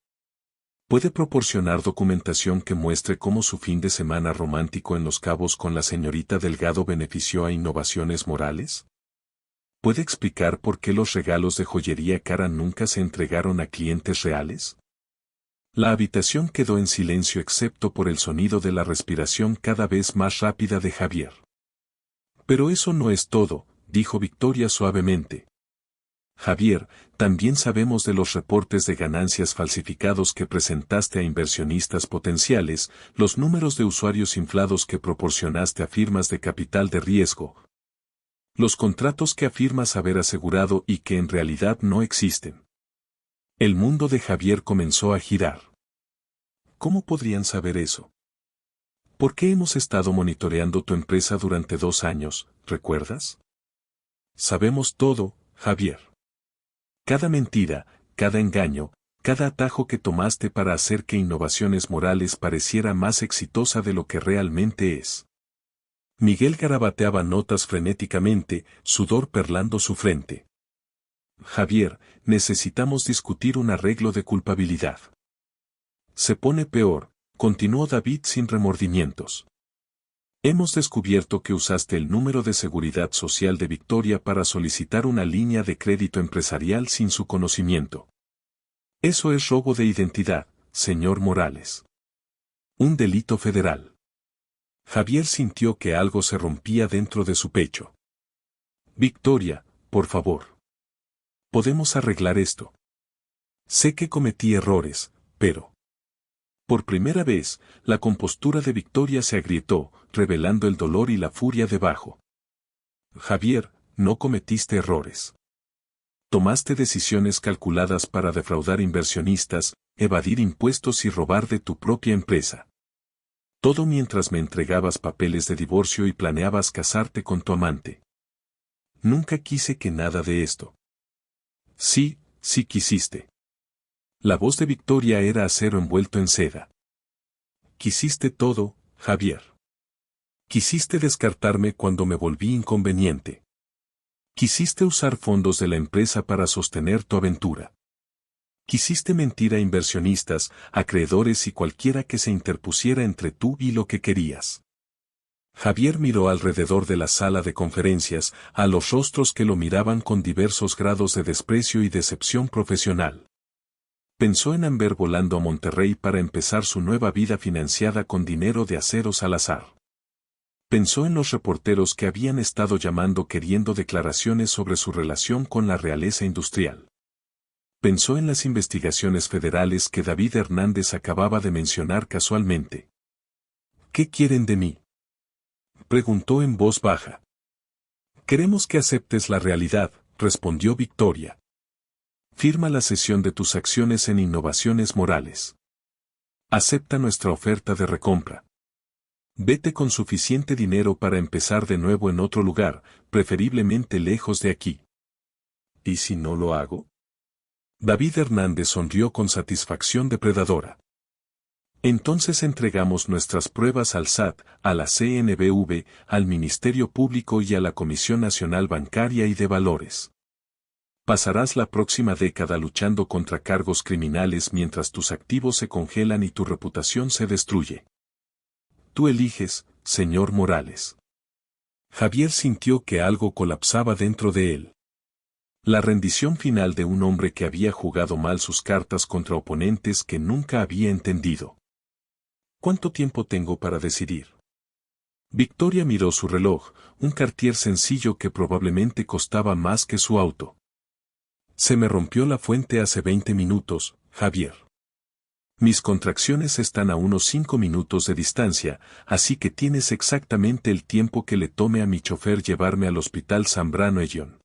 ¿Puede proporcionar documentación que muestre cómo su fin de semana romántico en Los Cabos con la señorita Delgado benefició a Innovaciones Morales? ¿Puede explicar por qué los regalos de joyería cara nunca se entregaron a clientes reales? La habitación quedó en silencio excepto por el sonido de la respiración cada vez más rápida de Javier. Pero eso no es todo, dijo Victoria suavemente. Javier, también sabemos de los reportes de ganancias falsificados que presentaste a inversionistas potenciales, los números de usuarios inflados que proporcionaste a firmas de capital de riesgo, los contratos que afirmas haber asegurado y que en realidad no existen. El mundo de Javier comenzó a girar. ¿Cómo podrían saber eso? ¿Por qué hemos estado monitoreando tu empresa durante 2 años, recuerdas? Sabemos todo, Javier. Cada mentira, cada engaño, cada atajo que tomaste para hacer que Innovaciones Morales pareciera más exitosa de lo que realmente es. Miguel garabateaba notas frenéticamente, sudor perlando su frente. Javier, necesitamos discutir un arreglo de culpabilidad. Se pone peor, continuó David sin remordimientos. Hemos descubierto que usaste el número de seguridad social de Victoria para solicitar una línea de crédito empresarial sin su conocimiento. Eso es robo de identidad, señor Morales. Un delito federal. Javier sintió que algo se rompía dentro de su pecho. Victoria, por favor. Podemos arreglar esto. Sé que cometí errores, pero... Por primera vez, la compostura de Victoria se agrietó, revelando el dolor y la furia debajo. Javier, no cometiste errores. Tomaste decisiones calculadas para defraudar inversionistas, evadir impuestos y robar de tu propia empresa. Todo mientras me entregabas papeles de divorcio y planeabas casarte con tu amante. Nunca quise que nada de esto. Sí, sí quisiste. La voz de Victoria era acero envuelto en seda. Quisiste todo, Javier. Quisiste descartarme cuando me volví inconveniente. Quisiste usar fondos de la empresa para sostener tu aventura. Quisiste mentir a inversionistas, acreedores y cualquiera que se interpusiera entre tú y lo que querías. Javier miró alrededor de la sala de conferencias, a los rostros que lo miraban con diversos grados de desprecio y decepción profesional. Pensó en Amber volando a Monterrey para empezar su nueva vida financiada con dinero de Acero Salazar. Pensó en los reporteros que habían estado llamando queriendo declaraciones sobre su relación con la realeza industrial. Pensó en las investigaciones federales que David Hernández acababa de mencionar casualmente. ¿Qué quieren de mí?, preguntó en voz baja. Queremos que aceptes la realidad, respondió Victoria. Firma la cesión de tus acciones en Innovaciones Morales. Acepta nuestra oferta de recompra. Vete con suficiente dinero para empezar de nuevo en otro lugar, preferiblemente lejos de aquí. ¿Y si no lo hago? David Hernández sonrió con satisfacción depredadora. Entonces entregamos nuestras pruebas al SAT, a la CNBV, al Ministerio Público y a la Comisión Nacional Bancaria y de Valores. Pasarás la próxima década luchando contra cargos criminales mientras tus activos se congelan y tu reputación se destruye. Tú eliges, señor Morales. Javier sintió que algo colapsaba dentro de él. La rendición final de un hombre que había jugado mal sus cartas contra oponentes que nunca había entendido. ¿Cuánto tiempo tengo para decidir? Victoria miró su reloj, un Cartier sencillo que probablemente costaba más que su auto. Se me rompió la fuente hace 20 minutos, Javier. Mis contracciones están a unos 5 minutos de distancia, así que tienes exactamente el tiempo que le tome a mi chofer llevarme al hospital Zambrano Ellón.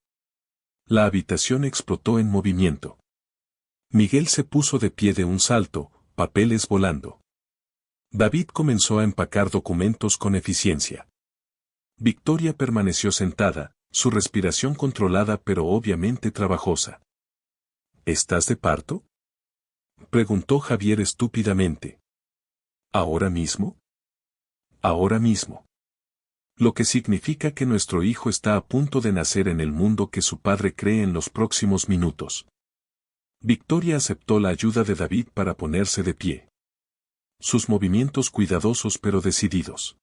La habitación explotó en movimiento. Miguel se puso de pie de un salto, papeles volando. David comenzó a empacar documentos con eficiencia. Victoria permaneció sentada, su respiración controlada pero obviamente trabajosa. ¿Estás de parto?, preguntó Javier estúpidamente. ¿Ahora mismo? Ahora mismo. Lo que significa que nuestro hijo está a punto de nacer en el mundo que su padre cree en los próximos minutos. Victoria aceptó la ayuda de David para ponerse de pie. Sus movimientos cuidadosos pero decididos.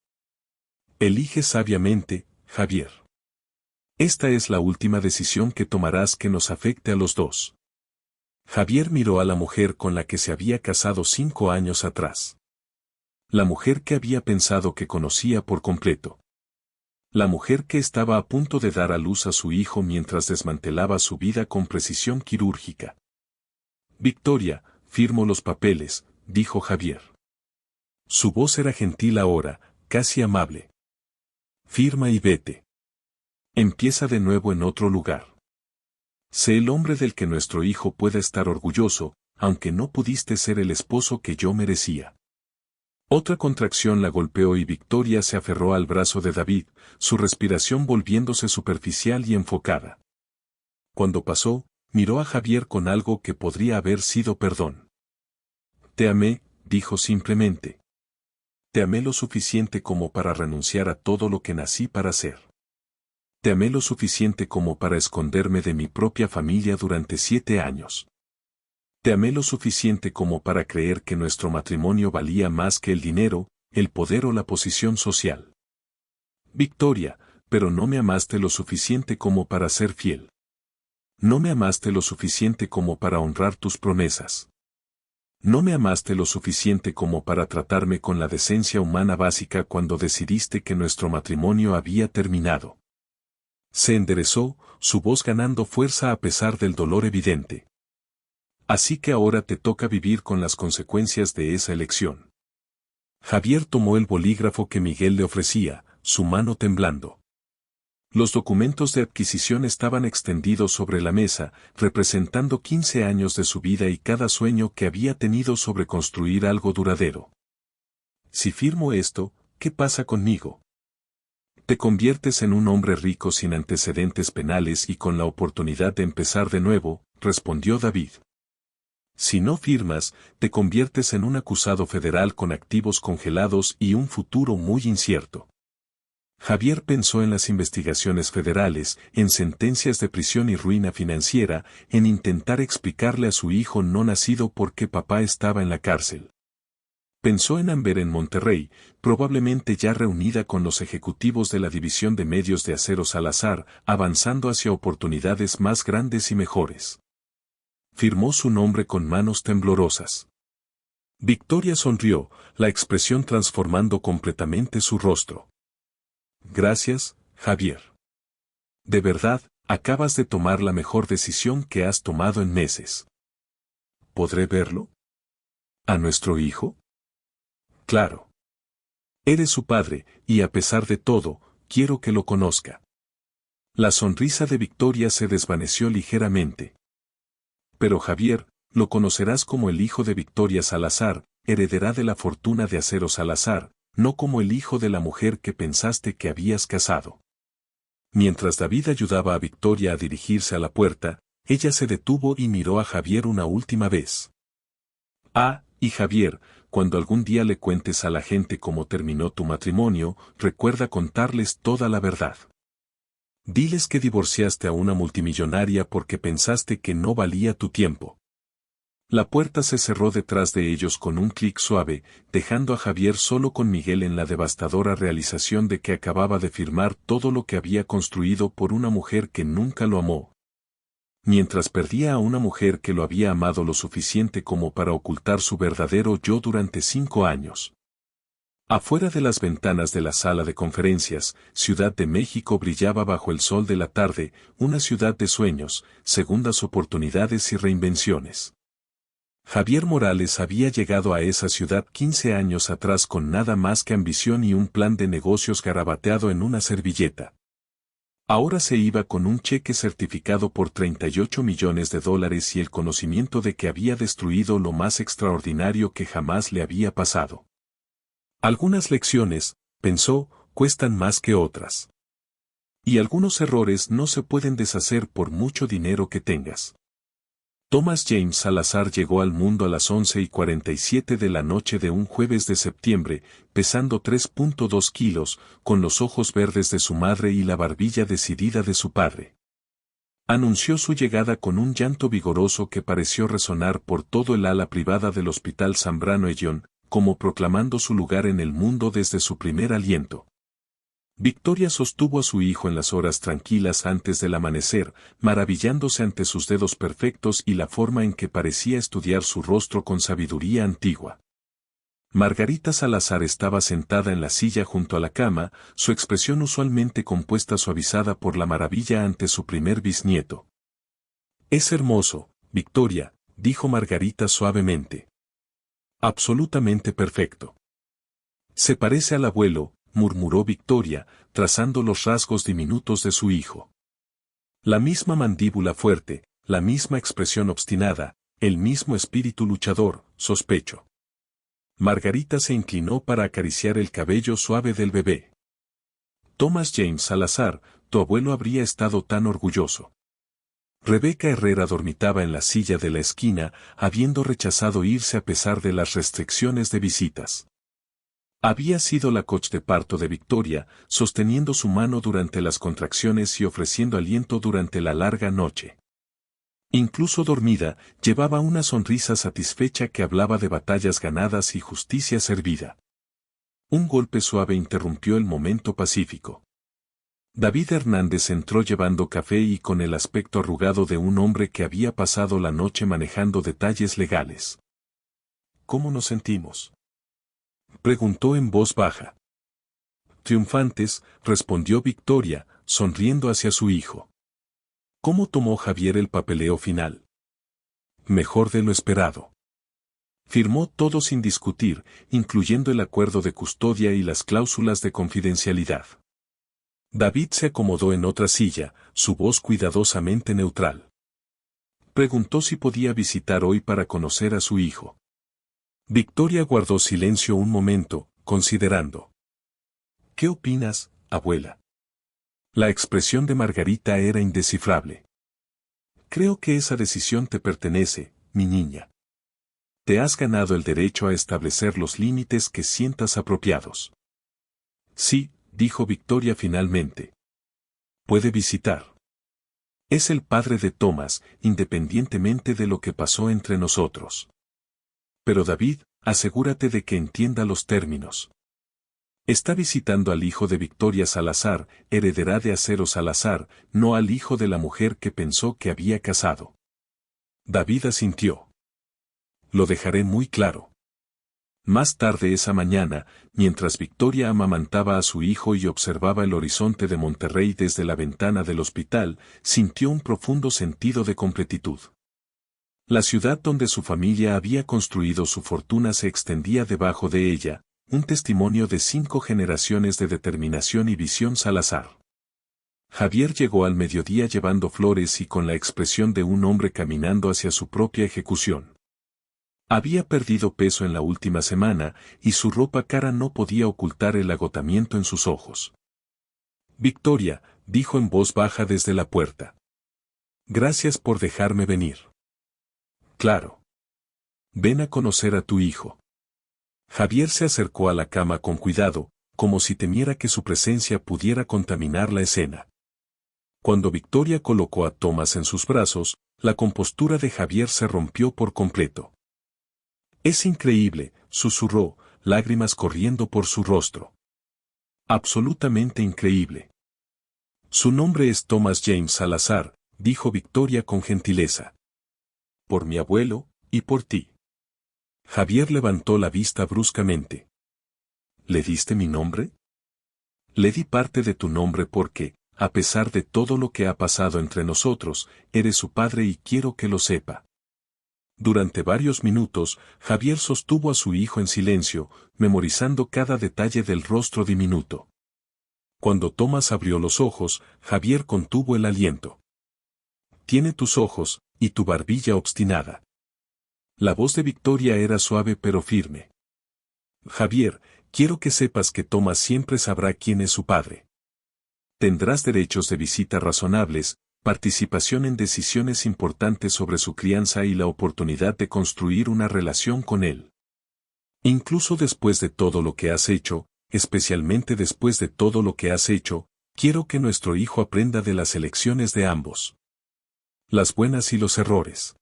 Elige sabiamente, Javier. Esta es la última decisión que tomarás que nos afecte a los dos. Javier miró a la mujer con la que se había casado 5 años atrás. La mujer que había pensado que conocía por completo. La mujer que estaba a punto de dar a luz a su hijo mientras desmantelaba su vida con precisión quirúrgica. Victoria, firmo los papeles, dijo Javier. Su voz era gentil ahora, casi amable. Firma y vete. Empieza de nuevo en otro lugar. Sé el hombre del que nuestro hijo pueda estar orgulloso, aunque no pudiste ser el esposo que yo merecía. Otra contracción la golpeó y Victoria se aferró al brazo de David, su respiración volviéndose superficial y enfocada. Cuando pasó, miró a Javier con algo que podría haber sido perdón. Te amé, dijo simplemente. Te amé lo suficiente como para renunciar a todo lo que nací para ser. Te amé lo suficiente como para esconderme de mi propia familia durante 7 años. Te amé lo suficiente como para creer que nuestro matrimonio valía más que el dinero, el poder o la posición social. Victoria, pero no me amaste lo suficiente como para ser fiel. No me amaste lo suficiente como para honrar tus promesas. No me amaste lo suficiente como para tratarme con la decencia humana básica cuando decidiste que nuestro matrimonio había terminado. Se enderezó, su voz ganando fuerza a pesar del dolor evidente. Así que ahora te toca vivir con las consecuencias de esa elección. Javier tomó el bolígrafo que Miguel le ofrecía, su mano temblando. Los documentos de adquisición estaban extendidos sobre la mesa, representando 15 años de su vida y cada sueño que había tenido sobre construir algo duradero. Si firmo esto, ¿qué pasa conmigo? Te conviertes en un hombre rico sin antecedentes penales y con la oportunidad de empezar de nuevo, respondió David. Si no firmas, te conviertes en un acusado federal con activos congelados y un futuro muy incierto. Javier pensó en las investigaciones federales, en sentencias de prisión y ruina financiera, en intentar explicarle a su hijo no nacido por qué papá estaba en la cárcel. Pensó en Amber en Monterrey, probablemente ya reunida con los ejecutivos de la División de Medios de Acero Salazar, avanzando hacia oportunidades más grandes y mejores. Firmó su nombre con manos temblorosas. Victoria sonrió, la expresión transformando completamente su rostro. Gracias, Javier. De verdad, acabas de tomar la mejor decisión que has tomado en meses. ¿Podré verlo? ¿A nuestro hijo? Claro. Eres su padre, y a pesar de todo, quiero que lo conozca. La sonrisa de Victoria se desvaneció ligeramente. Pero Javier, lo conocerás como el hijo de Victoria Salazar, heredará de la fortuna de Acero Salazar, no como el hijo de la mujer que pensaste que habías casado. Mientras David ayudaba a Victoria a dirigirse a la puerta, ella se detuvo y miró a Javier una última vez. Y Javier, cuando algún día le cuentes a la gente cómo terminó tu matrimonio, recuerda contarles toda la verdad. Diles que divorciaste a una multimillonaria porque pensaste que no valía tu tiempo. La puerta se cerró detrás de ellos con un clic suave, dejando a Javier solo con Miguel en la devastadora realización de que acababa de firmar todo lo que había construido por una mujer que nunca lo amó. Mientras perdía a una mujer que lo había amado lo suficiente como para ocultar su verdadero yo durante 5 años. Afuera de las ventanas de la sala de conferencias, Ciudad de México brillaba bajo el sol de la tarde, una ciudad de sueños, segundas oportunidades y reinvenciones. Javier Morales había llegado a esa ciudad 15 años atrás con nada más que ambición y un plan de negocios garabateado en una servilleta. Ahora se iba con un cheque certificado por $38 millones y el conocimiento de que había destruido lo más extraordinario que jamás le había pasado. Algunas lecciones, pensó, cuestan más que otras. Y algunos errores no se pueden deshacer por mucho dinero que tengas. Thomas James Salazar llegó al mundo a las 11:47 de la noche de un jueves de septiembre, pesando 3.2 kilos, con los ojos verdes de su madre y la barbilla decidida de su padre. Anunció su llegada con un llanto vigoroso que pareció resonar por todo el ala privada del Hospital Zambrano Ellón, como proclamando su lugar en el mundo desde su primer aliento. Victoria sostuvo a su hijo en las horas tranquilas antes del amanecer, maravillándose ante sus dedos perfectos y la forma en que parecía estudiar su rostro con sabiduría antigua. Margarita Salazar estaba sentada en la silla junto a la cama, su expresión usualmente compuesta suavizada por la maravilla ante su primer bisnieto. «Es hermoso, Victoria», dijo Margarita suavemente. «Absolutamente perfecto». «Se parece al abuelo», murmuró Victoria, trazando los rasgos diminutos de su hijo. La misma mandíbula fuerte, la misma expresión obstinada, el mismo espíritu luchador, sospecho. Margarita se inclinó para acariciar el cabello suave del bebé. Thomas James Salazar, tu abuelo habría estado tan orgulloso. Rebeca Herrera dormitaba en la silla de la esquina, habiendo rechazado irse a pesar de las restricciones de visitas. Había sido la coach de parto de Victoria, sosteniendo su mano durante las contracciones y ofreciendo aliento durante la larga noche. Incluso dormida, llevaba una sonrisa satisfecha que hablaba de batallas ganadas y justicia servida. Un golpe suave interrumpió el momento pacífico. David Hernández entró llevando café y con el aspecto arrugado de un hombre que había pasado la noche manejando detalles legales. ¿Cómo nos sentimos?, preguntó en voz baja. Triunfantes, respondió Victoria, sonriendo hacia su hijo. ¿Cómo tomó Javier el papeleo final? Mejor de lo esperado. Firmó todo sin discutir, incluyendo el acuerdo de custodia y las cláusulas de confidencialidad. David se acomodó en otra silla, su voz cuidadosamente neutral. Preguntó si podía visitar hoy para conocer a su hijo. Victoria guardó silencio un momento, considerando. ¿Qué opinas, abuela? La expresión de Margarita era indescifrable. Creo que esa decisión te pertenece, mi niña. Te has ganado el derecho a establecer los límites que sientas apropiados. Sí, dijo Victoria finalmente. Puede visitar. Es el padre de Thomas, independientemente de lo que pasó entre nosotros. Pero David, asegúrate de que entienda los términos. Está visitando al hijo de Victoria Salazar, heredera de Acero Salazar, no al hijo de la mujer que pensó que había casado. David asintió. Lo dejaré muy claro. Más tarde esa mañana, mientras Victoria amamantaba a su hijo y observaba el horizonte de Monterrey desde la ventana del hospital, sintió un profundo sentido de completitud. La ciudad donde su familia había construido su fortuna se extendía debajo de ella, un testimonio de 5 generaciones de determinación y visión Salazar. Javier llegó al mediodía llevando flores y con la expresión de un hombre caminando hacia su propia ejecución. Había perdido peso en la última semana, y su ropa cara no podía ocultar el agotamiento en sus ojos. Victoria, dijo en voz baja desde la puerta. Gracias por dejarme venir. Claro. Ven a conocer a tu hijo. Javier se acercó a la cama con cuidado, como si temiera que su presencia pudiera contaminar la escena. Cuando Victoria colocó a Thomas en sus brazos, la compostura de Javier se rompió por completo. Es increíble, susurró, lágrimas corriendo por su rostro. Absolutamente increíble. Su nombre es Thomas James Salazar, dijo Victoria con gentileza. Por mi abuelo, y por ti. Javier levantó la vista bruscamente. ¿Le diste mi nombre? Le di parte de tu nombre porque, a pesar de todo lo que ha pasado entre nosotros, eres su padre y quiero que lo sepa. Durante varios minutos, Javier sostuvo a su hijo en silencio, memorizando cada detalle del rostro diminuto. Cuando Thomas abrió los ojos, Javier contuvo el aliento. Tiene tus ojos, y tu barbilla obstinada. La voz de Victoria era suave pero firme. Javier, quiero que sepas que Thomas siempre sabrá quién es su padre. Tendrás derechos de visita razonables, participación en decisiones importantes sobre su crianza y la oportunidad de construir una relación con él. Incluso después de todo lo que has hecho, especialmente después de todo lo que has hecho, quiero que nuestro hijo aprenda de las elecciones de ambos. Las buenas y los errores.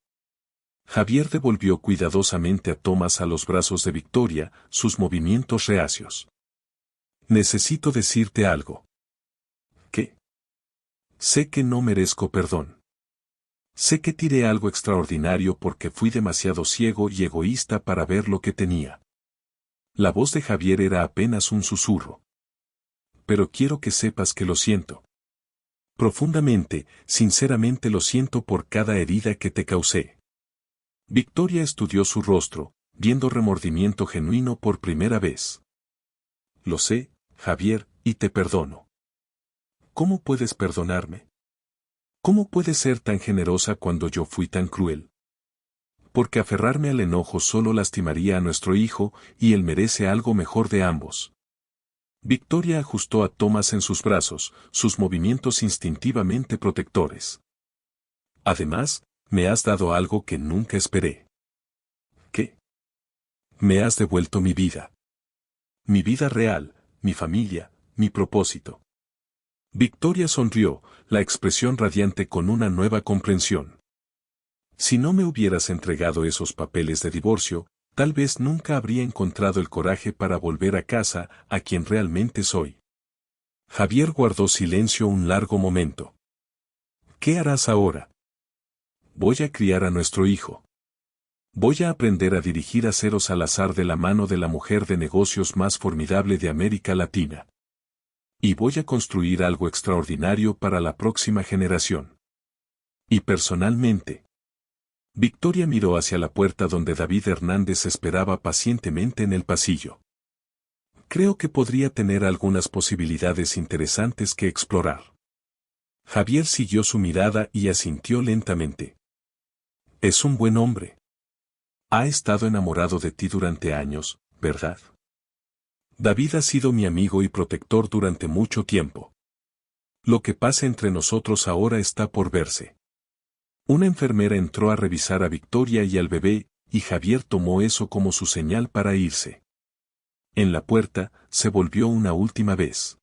Javier devolvió cuidadosamente a Thomas a los brazos de Victoria, sus movimientos reacios. Necesito decirte algo. ¿Qué? Sé que no merezco perdón. Sé que tiré algo extraordinario porque fui demasiado ciego y egoísta para ver lo que tenía. La voz de Javier era apenas un susurro. Pero quiero que sepas que lo siento. Profundamente, sinceramente lo siento por cada herida que te causé. Victoria estudió su rostro, viendo remordimiento genuino por primera vez. Lo sé, Javier, y te perdono. ¿Cómo puedes perdonarme? ¿Cómo puedes ser tan generosa cuando yo fui tan cruel? Porque aferrarme al enojo solo lastimaría a nuestro hijo, y él merece algo mejor de ambos. Victoria ajustó a Thomas en sus brazos, sus movimientos instintivamente protectores. Además, me has dado algo que nunca esperé. ¿Qué? Me has devuelto mi vida. Mi vida real, mi familia, mi propósito. Victoria sonrió, la expresión radiante con una nueva comprensión. Si no me hubieras entregado esos papeles de divorcio, tal vez nunca habría encontrado el coraje para volver a casa, a quien realmente soy. Javier guardó silencio un largo momento. ¿Qué harás ahora? Voy a criar a nuestro hijo. Voy a aprender a dirigir a Acero Salazar de la mano de la mujer de negocios más formidable de América Latina. Y voy a construir algo extraordinario para la próxima generación. Y personalmente, Victoria miró hacia la puerta donde David Hernández esperaba pacientemente en el pasillo. Creo que podría tener algunas posibilidades interesantes que explorar. Javier siguió su mirada y asintió lentamente. Es un buen hombre. Ha estado enamorado de ti durante años, ¿verdad? David ha sido mi amigo y protector durante mucho tiempo. Lo que pasa entre nosotros ahora está por verse. Una enfermera entró a revisar a Victoria y al bebé, y Javier tomó eso como su señal para irse. En la puerta, se volvió una última vez.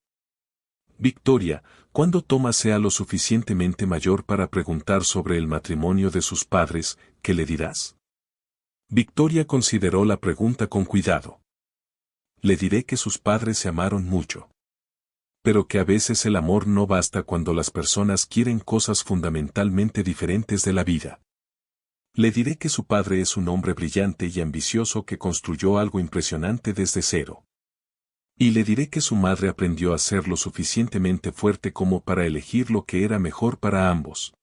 Victoria, cuando Thomas sea lo suficientemente mayor para preguntar sobre el matrimonio de sus padres, ¿qué le dirás? Victoria consideró la pregunta con cuidado. Le diré que sus padres se amaron mucho. Pero que a veces el amor no basta cuando las personas quieren cosas fundamentalmente diferentes de la vida. Le diré que su padre es un hombre brillante y ambicioso que construyó algo impresionante desde cero. Y le diré que su madre aprendió a ser lo suficientemente fuerte como para elegir lo que era mejor para ambos.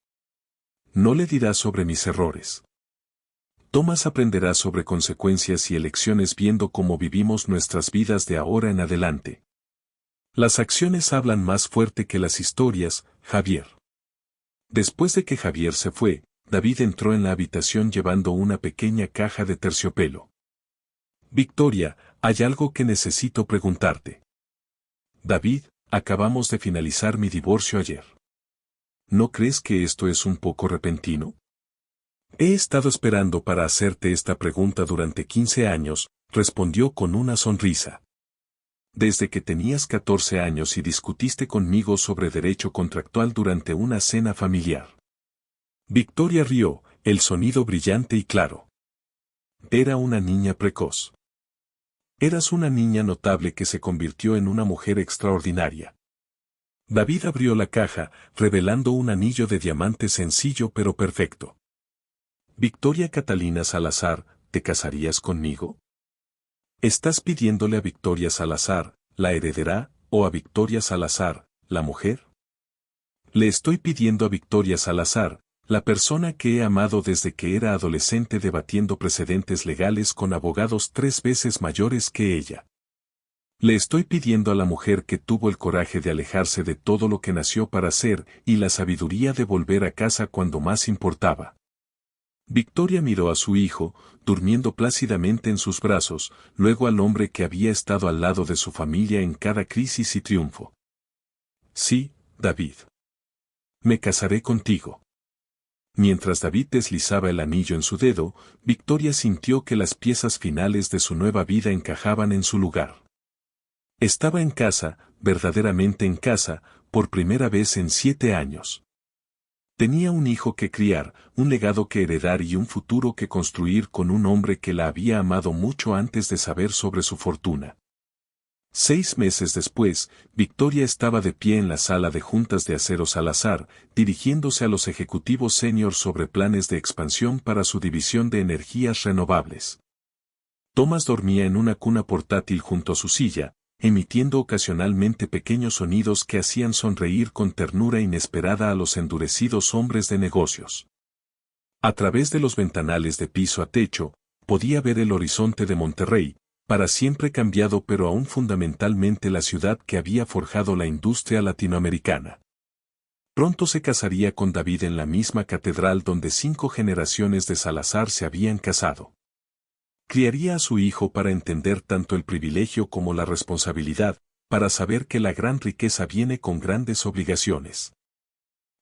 No le dirá sobre mis errores. Thomas aprenderá sobre consecuencias y elecciones viendo cómo vivimos nuestras vidas de ahora en adelante. Las acciones hablan más fuerte que las historias, Javier. Después de que Javier se fue, David entró en la habitación llevando una pequeña caja de terciopelo. Victoria, hay algo que necesito preguntarte. David, acabamos de finalizar mi divorcio ayer. ¿No crees que esto es un poco repentino? He estado esperando para hacerte esta pregunta durante 15 años, respondió con una sonrisa. Desde que tenías 14 años y discutiste conmigo sobre derecho contractual durante una cena familiar. Victoria rió, el sonido brillante y claro. Era una niña precoz. Eras una niña notable que se convirtió en una mujer extraordinaria. David abrió la caja, revelando un anillo de diamante sencillo pero perfecto. Victoria Catalina Salazar, ¿te casarías conmigo? ¿Estás pidiéndole a Victoria Salazar, la heredera, o a Victoria Salazar, la mujer? Le estoy pidiendo a Victoria Salazar, la persona que he amado desde que era adolescente debatiendo precedentes legales con abogados 3 veces mayores que ella. Le estoy pidiendo a la mujer que tuvo el coraje de alejarse de todo lo que nació para ser y la sabiduría de volver a casa cuando más importaba. Victoria miró a su hijo, durmiendo plácidamente en sus brazos, luego al hombre que había estado al lado de su familia en cada crisis y triunfo. Sí, David. Me casaré contigo. Mientras David deslizaba el anillo en su dedo, Victoria sintió que las piezas finales de su nueva vida encajaban en su lugar. Estaba en casa, verdaderamente en casa, por primera vez en 7 años. Tenía un hijo que criar, un legado que heredar y un futuro que construir con un hombre que la había amado mucho antes de saber sobre su fortuna. 6 meses después, Victoria estaba de pie en la sala de juntas de Acero Salazar, dirigiéndose a los ejecutivos senior sobre planes de expansión para su división de energías renovables. Thomas dormía en una cuna portátil junto a su silla, emitiendo ocasionalmente pequeños sonidos que hacían sonreír con ternura inesperada a los endurecidos hombres de negocios. A través de los ventanales de piso a techo, podía ver el horizonte de Monterrey, para siempre cambiado pero aún fundamentalmente la ciudad que había forjado la industria latinoamericana. Pronto se casaría con David en la misma catedral donde 5 generaciones de Salazar se habían casado. Criaría a su hijo para entender tanto el privilegio como la responsabilidad, para saber que la gran riqueza viene con grandes obligaciones.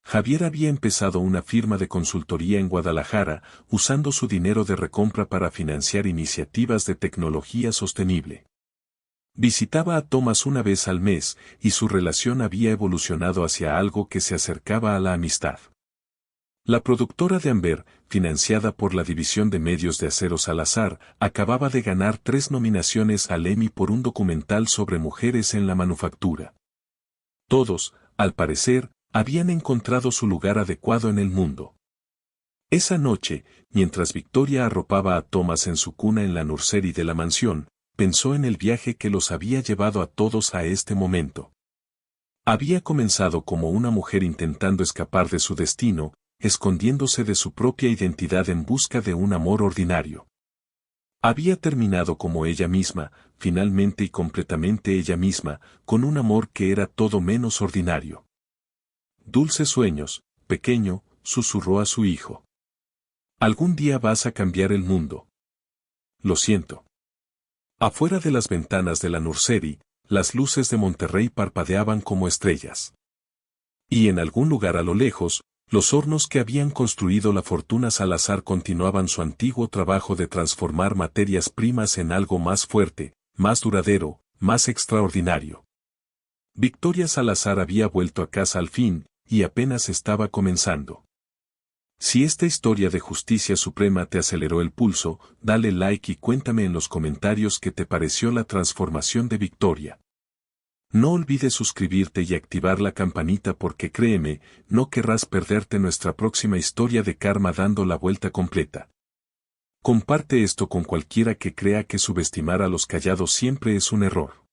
Javier había empezado una firma de consultoría en Guadalajara, usando su dinero de recompra para financiar iniciativas de tecnología sostenible. Visitaba a Thomas una vez al mes, y su relación había evolucionado hacia algo que se acercaba a la amistad. La productora de Amber, financiada por la división de medios de Acero Salazar, acababa de ganar 3 nominaciones al Emmy por un documental sobre mujeres en la manufactura. Todos, al parecer, habían encontrado su lugar adecuado en el mundo. Esa noche, mientras Victoria arropaba a Thomas en su cuna en la nursery de la mansión, pensó en el viaje que los había llevado a todos a este momento. Había comenzado como una mujer intentando escapar de su destino, escondiéndose de su propia identidad en busca de un amor ordinario. Había terminado como ella misma, finalmente y completamente ella misma, con un amor que era todo menos ordinario. Dulces sueños, pequeño, susurró a su hijo. Algún día vas a cambiar el mundo. Lo siento. Afuera de las ventanas de la nursery, las luces de Monterrey parpadeaban como estrellas. Y en algún lugar a lo lejos, los hornos que habían construido la fortuna Salazar continuaban su antiguo trabajo de transformar materias primas en algo más fuerte, más duradero, más extraordinario. Victoria Salazar había vuelto a casa al fin, y apenas estaba comenzando. Si esta historia de justicia suprema te aceleró el pulso, dale like y cuéntame en los comentarios qué te pareció la transformación de Victoria. No olvides suscribirte y activar la campanita porque créeme, no querrás perderte nuestra próxima historia de karma dando la vuelta completa. Comparte esto con cualquiera que crea que subestimar a los callados siempre es un error.